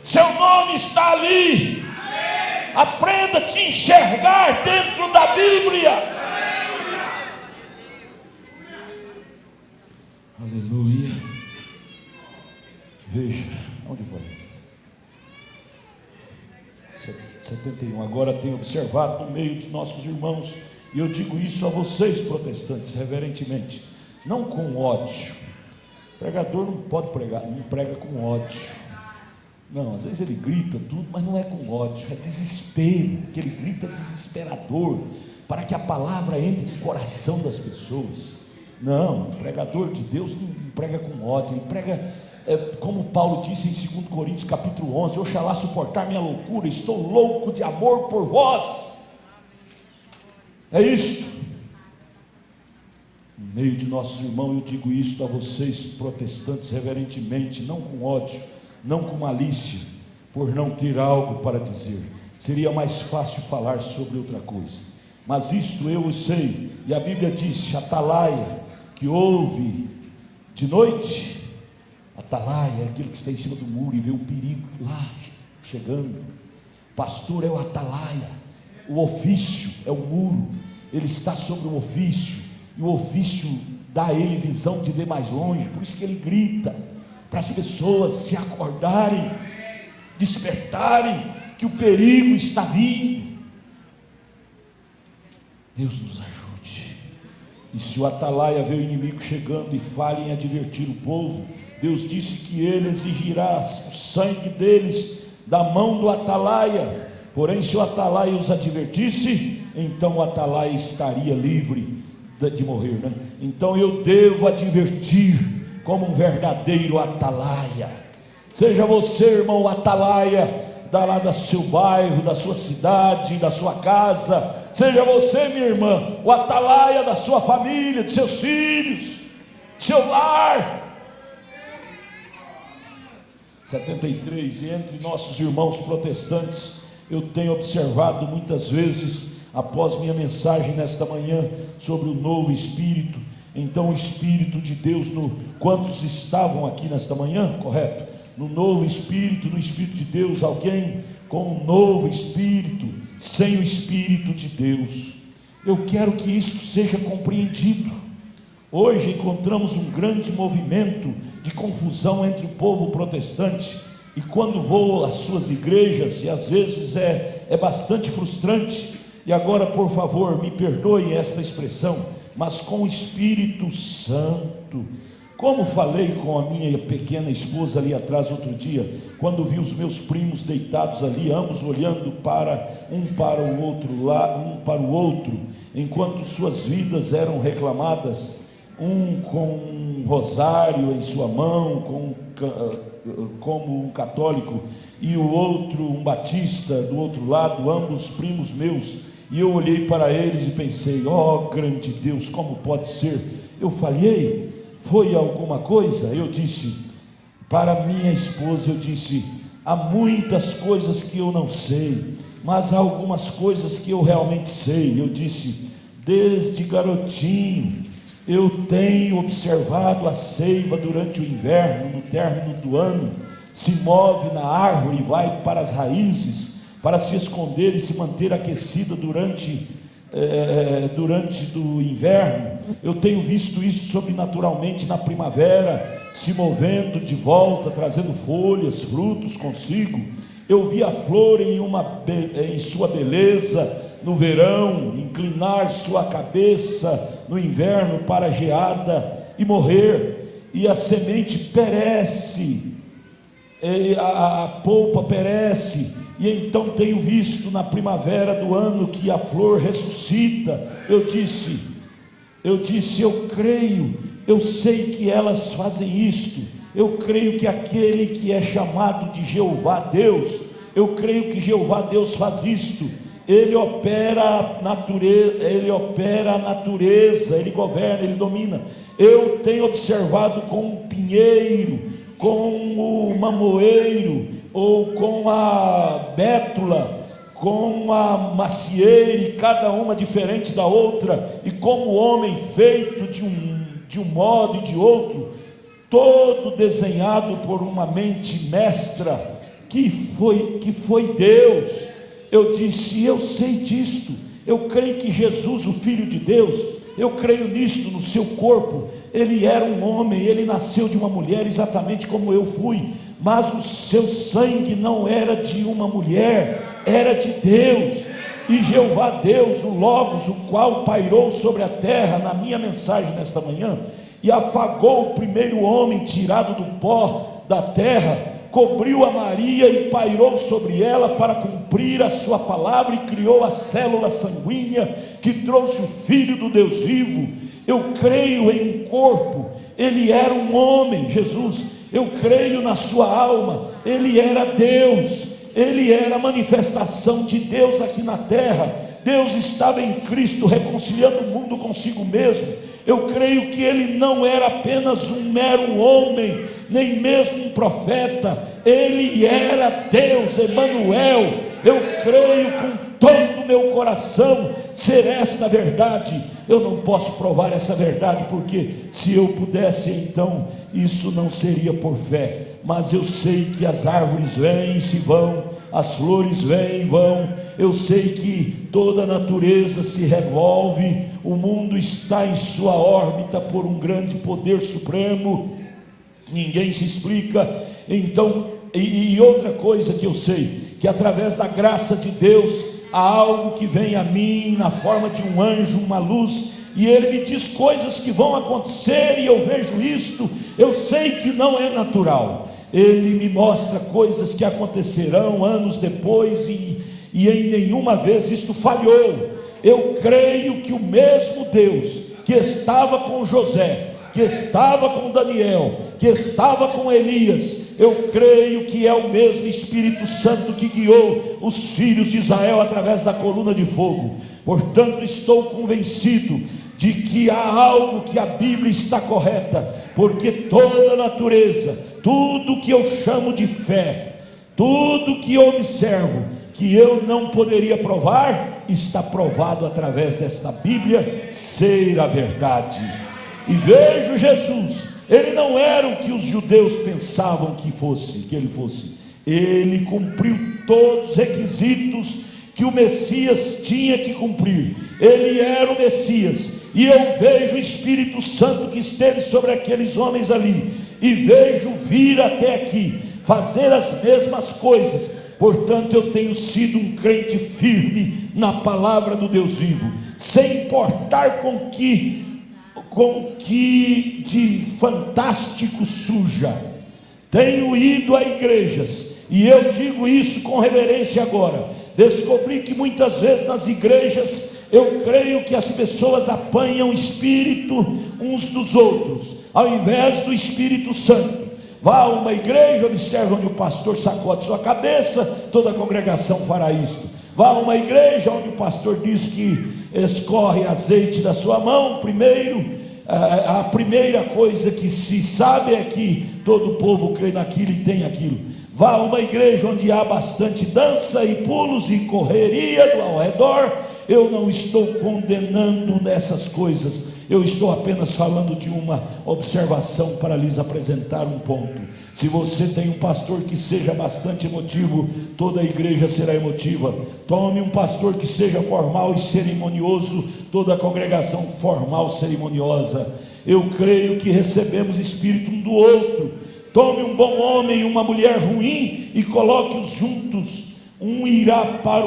Speaker 1: Seu nome está ali. Aprenda a te enxergar dentro da Bíblia. Aleluia. Veja, onde foi? 71. Agora tenho observado no meio de nossos irmãos, e eu digo isso a vocês, protestantes, reverentemente, não com ódio. O pregador não pode pregar, não prega com ódio. Não, às vezes ele grita tudo, mas não é com ódio, é desespero, que ele grita desesperador, para que a palavra entre no coração das pessoas. Não, o pregador de Deus não prega com ódio, ele prega, como Paulo disse em 2 Coríntios capítulo 11, oxalá suportar minha loucura, estou louco de amor por vós. É isto. No meio de nossos irmãos, eu digo isto a vocês, protestantes, reverentemente, não com ódio, não com malícia, por não ter algo para dizer. Seria mais fácil falar sobre outra coisa, mas isto eu sei, e a Bíblia diz: atalaia, que ouve de noite. Atalaia é aquele que está em cima do muro e vê o perigo lá chegando. Pastor é o atalaia, o ofício é o muro, ele está sobre o ofício, e o ofício dá a ele visão de ver mais longe, por isso que ele grita, para as pessoas se acordarem, despertarem, que o perigo está vindo. Deus nos ajude. E se o atalaia vê o inimigo chegando e falha em advertir o povo, Deus disse que ele exigirá o sangue deles da mão do atalaia. Porém, se o atalaia os advertisse, então o atalaia estaria livre de morrer, né? Então eu devo advertir como um verdadeiro atalaia. Seja você, irmão, o atalaia da seu bairro, da sua cidade, da sua casa. Seja você, minha irmã, o atalaia da sua família, de seus filhos, seu lar. 73, e entre nossos irmãos protestantes, eu tenho observado muitas vezes, após minha mensagem nesta manhã, sobre o novo Espírito. Então o Espírito de Deus, quantos estavam aqui nesta manhã, correto? No novo Espírito, no Espírito de Deus, alguém com um novo Espírito, sem o Espírito de Deus. Eu quero que isto seja compreendido. Hoje encontramos um grande movimento de confusão entre o povo protestante, e quando vou às suas igrejas, e às vezes é bastante frustrante, e agora, por favor, me perdoe esta expressão, mas com o Espírito Santo. Como falei com a minha pequena esposa ali atrás outro dia, quando vi os meus primos deitados ali, ambos olhando um para o outro, enquanto suas vidas eram reclamadas, um com um rosário em sua mão, como um católico, e o outro um batista do outro lado, ambos primos meus. E eu olhei para eles e pensei: ó grande Deus, como pode ser? Eu falhei? Foi alguma coisa? Eu disse para minha esposa, eu disse: há muitas coisas que eu não sei, mas há algumas coisas que eu realmente sei. Eu disse: desde garotinho eu tenho observado a seiva durante o inverno, no término do ano, se move na árvore e vai para as raízes, para se esconder e se manter aquecida durante do inverno. Eu tenho visto isso sobrenaturalmente na primavera, se movendo de volta, trazendo folhas, frutos consigo. Eu vi a flor em sua beleza no verão, inclinar sua cabeça no inverno para a geada e morrer, e a semente perece, a polpa perece, e então tenho visto na primavera do ano que a flor ressuscita. Eu disse, eu creio, eu sei que elas fazem isto, eu creio que aquele que é chamado de Jeová Deus, eu creio que Jeová Deus faz isto. Ele opera a natureza, ele governa, ele domina. Eu tenho observado com o pinheiro, com o mamoeiro, ou com a bétula, com a macieira, e cada uma diferente da outra, e como o homem feito de um modo e de outro, todo desenhado por uma mente mestra, que foi Deus. Eu disse: eu sei disto, eu creio que Jesus, o Filho de Deus, eu creio nisto, no seu corpo, ele era um homem, ele nasceu de uma mulher exatamente como eu fui, mas o seu sangue não era de uma mulher, era de Deus, e Jeová Deus, o Logos, o qual pairou sobre a terra, na minha mensagem nesta manhã, e afagou o primeiro homem tirado do pó da terra, cobriu a Maria e pairou sobre ela para cumprir a sua palavra, e criou a célula sanguínea que trouxe o Filho do Deus vivo. Eu creio em um corpo, ele era um homem, Jesus. Eu creio na sua alma, ele era Deus, ele era a manifestação de Deus aqui na terra. Deus estava em Cristo reconciliando o mundo consigo mesmo, Eu creio que ele não era apenas um mero homem, nem mesmo um profeta, ele era Deus, Emanuel. Eu creio com todo o meu coração ser esta verdade. Eu não posso provar essa verdade, porque se eu pudesse, então isso não seria por fé, mas eu sei que as árvores vêm e se vão, as flores vêm e vão, eu sei que toda a natureza se revolve, o mundo está em sua órbita por um grande poder supremo, ninguém se explica. Então, e outra coisa que eu sei, que através da graça de Deus, há algo que vem a mim na forma de um anjo, uma luz, e ele me diz coisas que vão acontecer, e eu vejo isto, eu sei que não é natural. Ele me mostra coisas que acontecerão anos depois, e em nenhuma vez isto falhou. Eu creio que o mesmo Deus que estava com José, que estava com Daniel, que estava com Elias, eu creio que é o mesmo Espírito Santo que guiou os filhos de Israel através da coluna de fogo. Portanto, estou convencido de que há algo, que a Bíblia está correta, porque toda a natureza, tudo que eu chamo de fé, tudo que eu observo, que eu não poderia provar, está provado através desta Bíblia ser a verdade. E vejo Jesus, ele não era o que os judeus pensavam que ele fosse. Ele cumpriu todos os requisitos que o Messias tinha que cumprir. Ele era o Messias. E eu vejo o Espírito Santo que esteve sobre aqueles homens ali, e vejo vir até aqui, fazer as mesmas coisas. Portanto, eu tenho sido um crente firme na palavra do Deus vivo, sem importar com que de fantástico surja. Tenho ido a igrejas, e eu digo isso com reverência agora. Descobri que muitas vezes nas igrejas, eu creio que as pessoas apanham o espírito uns dos outros, ao invés do Espírito Santo. Vá a uma igreja, observe onde o pastor sacode sua cabeça, toda a congregação fará isto. Vá a uma igreja onde o pastor diz que escorre azeite da sua mão. Primeiro, a primeira coisa que se sabe é que todo o povo crê naquilo e tem aquilo. Vá a uma igreja onde há bastante dança e pulos e correria ao redor. Eu não estou condenando nessas coisas, eu estou apenas falando de uma observação para lhes apresentar um ponto. Se você tem um pastor que seja bastante emotivo, toda a igreja será emotiva. Tome um pastor que seja formal e cerimonioso, toda a congregação formal, cerimoniosa. Eu creio que recebemos espírito um do outro. Tome um bom homem e uma mulher ruim e coloque-os juntos, um irá para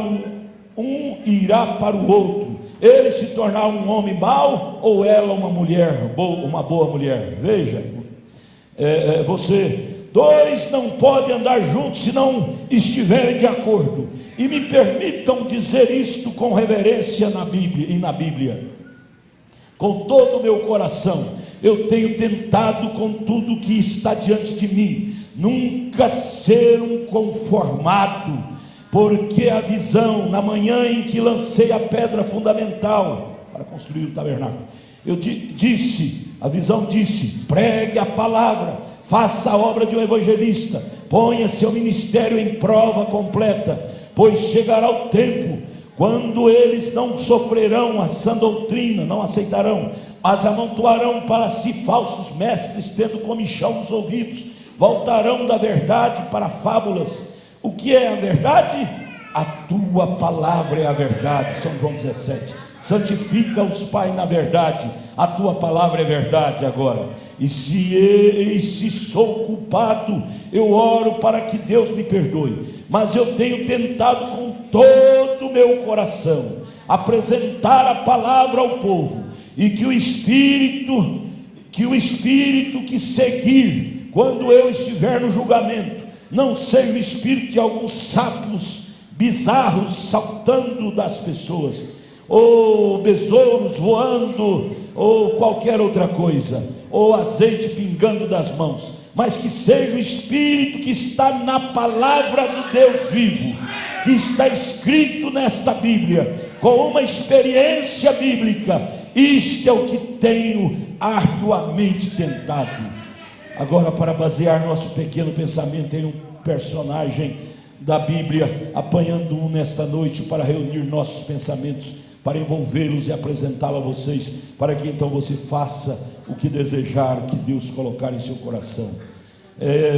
Speaker 1: o outro, ele se tornar um homem mau, ou ela uma mulher boa, uma boa mulher. Veja, dois não podem andar juntos se não estiverem de acordo. E me permitam dizer isto com reverência na Bíblia, com todo o meu coração. Eu tenho tentado, com tudo que está diante de mim, nunca ser um conformado, porque a visão, na manhã em que lancei a pedra fundamental para construir o tabernáculo, a visão disse: pregue a palavra, faça a obra de um evangelista, ponha seu ministério em prova completa, pois chegará o tempo quando eles não sofrerão a sã doutrina, não aceitarão, mas amontoarão para si falsos mestres, tendo comichão nos ouvidos, voltarão da verdade para fábulas. O que é a verdade? A tua palavra é a verdade. São João 17. Santifica-os, Pai, na verdade. A tua palavra é verdade. Agora, e se sou culpado, eu oro para que Deus me perdoe, mas eu tenho tentado com todo o meu coração apresentar a palavra ao povo, e que o Espírito que seguir quando eu estiver no julgamento não seja o espírito de alguns sapos bizarros saltando das pessoas, ou besouros voando, ou qualquer outra coisa, ou azeite pingando das mãos, mas que seja o Espírito que está na palavra do Deus vivo, que está escrito nesta Bíblia, com uma experiência bíblica, Isto é o que tenho arduamente tentado. Agora, para basear nosso pequeno pensamento em um personagem da Bíblia, apanhando um nesta noite para reunir nossos pensamentos, para envolvê-los e apresentá-lo a vocês, para que então você faça o que desejar, o que Deus colocar em seu coração.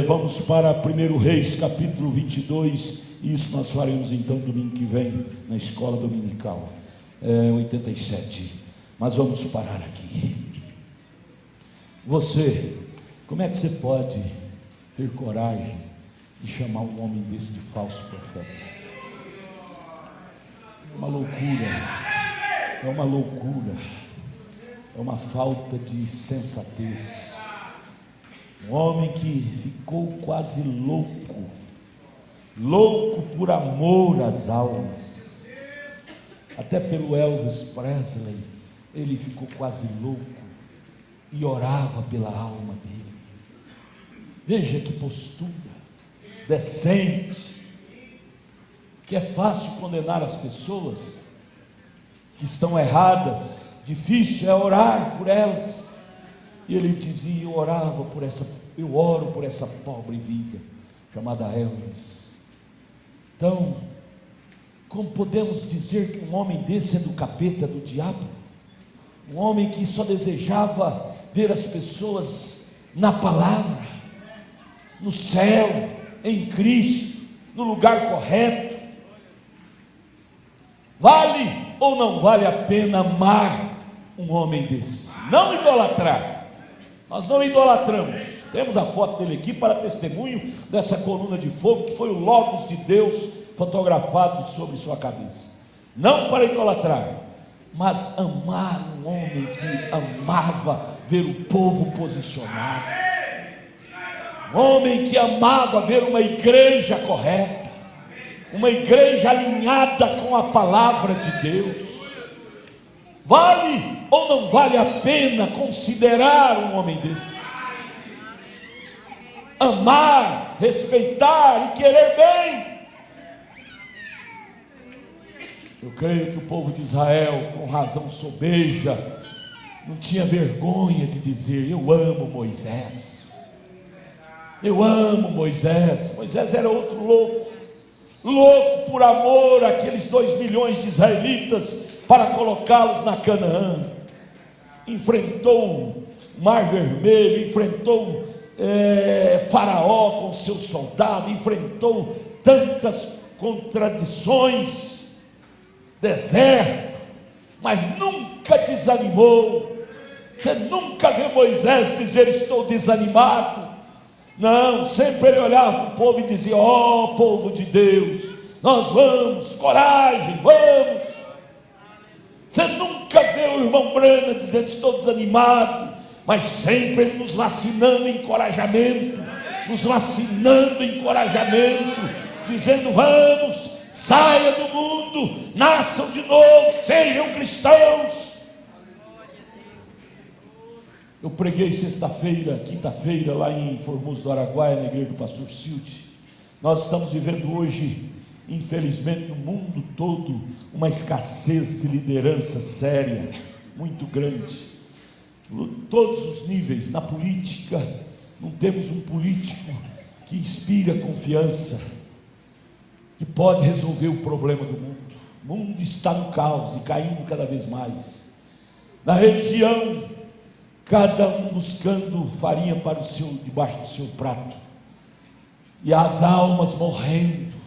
Speaker 1: Vamos para 1 Reis, capítulo 22, e isso nós faremos então domingo que vem, na escola dominical, 87, mas vamos parar aqui. Como é que você pode ter coragem de chamar um homem desse de falso profeta? É uma loucura, é uma falta de sensatez. Um homem que ficou quase louco por amor às almas. Até pelo Elvis Presley, ele ficou quase louco e orava pela alma dele. Veja que postura decente, que é fácil condenar as pessoas que estão erradas, difícil é orar por elas. E ele dizia: eu oro por essa pobre vida chamada Elvis. Então, como podemos dizer que um homem desse é do capeta, do diabo? Um homem que só desejava ver as pessoas na palavra, no céu, em Cristo, no lugar correto. Vale ou não vale a pena amar um homem desse? Não idolatrar. Nós não idolatramos. Temos a foto dele aqui para testemunho dessa coluna de fogo, que foi o Logos de Deus fotografado sobre sua cabeça. Não para idolatrar, mas amar um homem que amava ver o povo posicionado. Um homem que amava ver uma igreja correta, uma igreja alinhada com a palavra de Deus. Vale ou não vale a pena considerar um homem desse? Amar, respeitar e querer bem. Eu creio que o povo de Israel, com razão sobeja, não tinha vergonha de dizer: eu amo Moisés. Eu amo Moisés. Moisés era outro louco por amor àqueles 2 milhões de israelitas, para colocá-los na Canaã. Enfrentou o Mar Vermelho, enfrentou Faraó com seus soldados, enfrentou tantas contradições, deserto, mas nunca desanimou. Você nunca vê Moisés dizer: estou desanimado. Não, sempre ele olhava para o povo e dizia: ó povo de Deus, nós vamos, coragem, vamos. Você nunca vê o irmão Brana dizendo: estou desanimado, mas sempre ele nos vacinando encorajamento, dizendo: vamos, saia do mundo, nasçam de novo, sejam cristãos. Eu preguei quinta-feira, lá em Formoso do Araguaia, na igreja do pastor Silde. Nós estamos vivendo hoje, infelizmente, no mundo todo, uma escassez de liderança séria, muito grande, todos os níveis. Na política, não temos um político que inspira confiança, que pode resolver o problema do mundo. O mundo está no caos e caindo cada vez mais. Na religião, cada um buscando farinha para debaixo do seu prato, e as almas morrendo,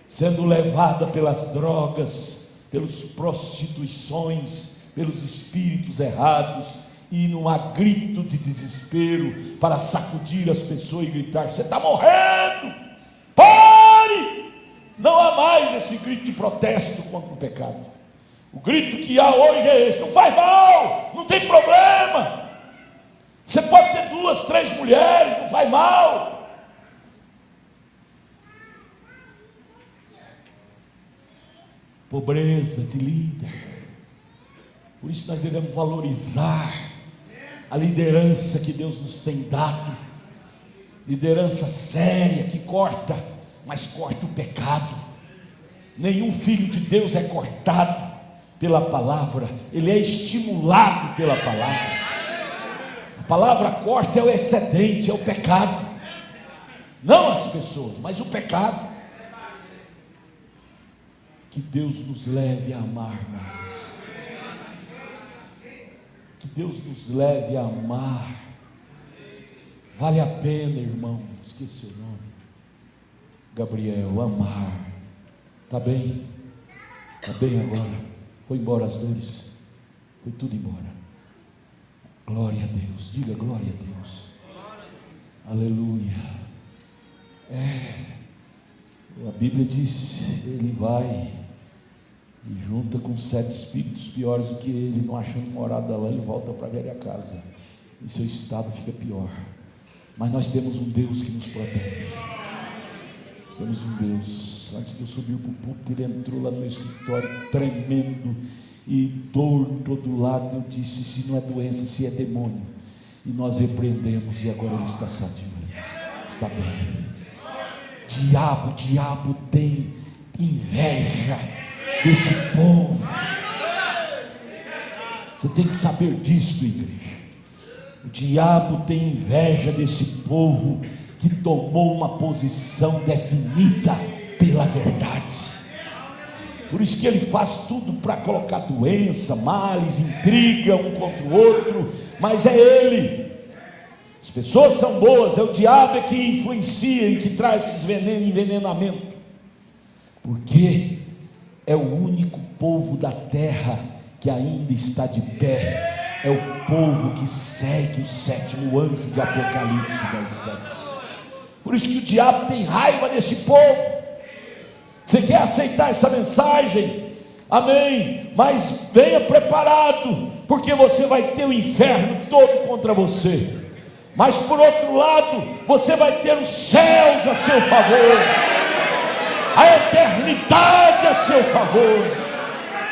Speaker 1: sendo levadas pelas drogas, pelas prostituições, pelos espíritos errados, e não há grito de desespero para sacudir as pessoas e gritar: você está morrendo, pare! Não há mais esse grito de protesto contra o pecado. O grito que há hoje é esse: não faz mal, não tem problema, você pode ter 2, 3 mulheres, não faz mal. Pobreza de líder. Por isso nós devemos valorizar a liderança que Deus nos tem dado, liderança séria, que corta, mas corta o pecado. Nenhum filho de Deus é cortado. pela palavra, ele é estimulado pela palavra. A palavra corta é o excedente, é o pecado, não as pessoas, mas o pecado. Que Deus nos leve a amar mais isso. Que Deus nos leve a amar. Vale a pena, irmão, esqueci o nome, Gabriel, amar. Está bem? Está bem agora? Foi embora as dores? Foi tudo embora. Glória a Deus, diga glória a Deus. Aleluia. A Bíblia diz, ele vai e junta com 7 espíritos piores do que ele, não achando morada lá, ele volta para a velha casa, e seu estado fica pior. Mas nós temos um Deus que nos protege. Nós temos um Deus. Antes de eu subir para o púlpito, ele entrou lá no meu escritório tremendo e dor de todo lado. Eu disse, se não é doença, se é demônio, e nós repreendemos, e agora ele está sadio, está bem. Diabo tem inveja desse povo. Você tem que saber disso, igreja. O diabo tem inveja desse povo que tomou uma posição definida pela verdade. Por isso que ele faz tudo para colocar doença, males, intriga um contra o outro, mas é ele. As pessoas são boas, é o diabo que influencia e que traz esses envenenamentos, porque é o único povo da terra que ainda está de pé. É o povo que segue o 7º anjo de Apocalipse 10:7. Por isso que o diabo tem raiva desse povo. Você quer aceitar essa mensagem? Amém, mas venha preparado, porque você vai ter o inferno todo contra você, mas por outro lado, você vai ter os céus a seu favor, a eternidade a seu favor,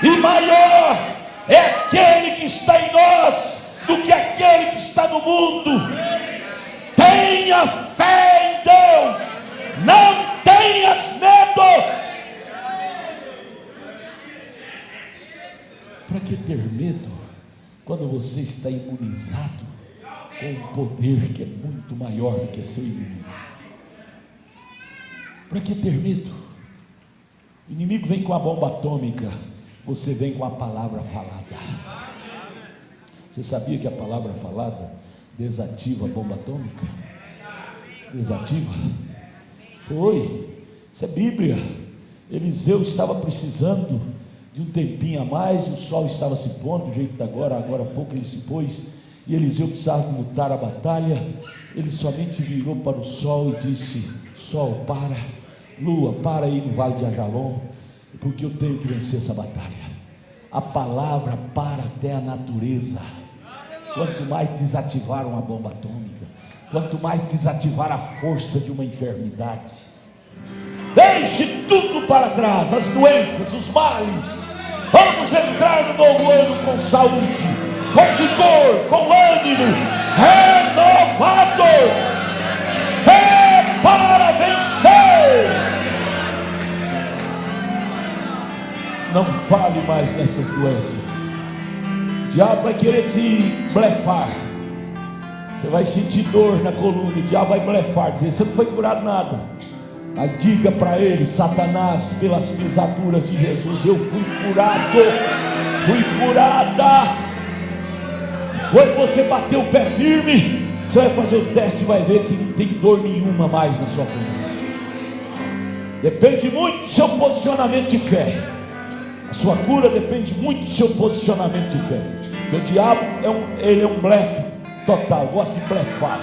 Speaker 1: e maior é aquele que está em nós do que aquele que está no mundo. Tenha fé em Deus, não tenhas medo. Para que ter medo quando você está imunizado com um poder que é muito maior do que seu inimigo? Para que ter medo? O inimigo vem com a bomba atômica, você vem com a palavra falada. Você sabia que a palavra falada desativa a bomba atômica? Desativa? Foi. Isso é Bíblia. Eliseu estava precisando de um tempinho a mais, o sol estava se pondo, do jeito da agora há pouco ele se pôs, e Eliseu precisava lutar a batalha. Ele somente virou para o sol e disse: sol, para, lua, para aí no vale de Ajalon, porque eu tenho que vencer essa batalha. A palavra para até a natureza. Quanto mais desativar uma bomba atômica, quanto mais desativar a força de uma enfermidade. Deixe tudo para trás, as doenças, os males. Vamos entrar no novo ano com saúde, com vigor, com ânimo, renovados. É para vencer. Não fale mais nessas doenças. O diabo vai querer te blefar. Você vai sentir dor na coluna. O diabo vai blefar, dizer: você não foi curado nada. Mas diga para ele: Satanás, pelas pisaduras de Jesus eu fui curado, fui curada. Quando você bater o pé firme, você vai fazer o teste e vai ver que não tem dor nenhuma mais na sua coluna. Depende muito do seu posicionamento de fé. A sua cura depende muito do seu posicionamento de fé. O diabo ele é um blefe total, gosta de blefar,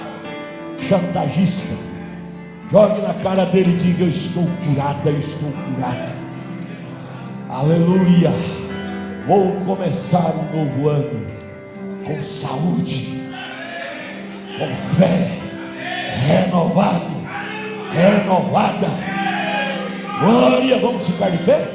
Speaker 1: chantagista. Jogue na cara dele e diga: eu estou curada, eu estou curado. Aleluia. Vou começar um novo ano com saúde, com fé, renovado, renovada. Glória. Vamos ficar de pé?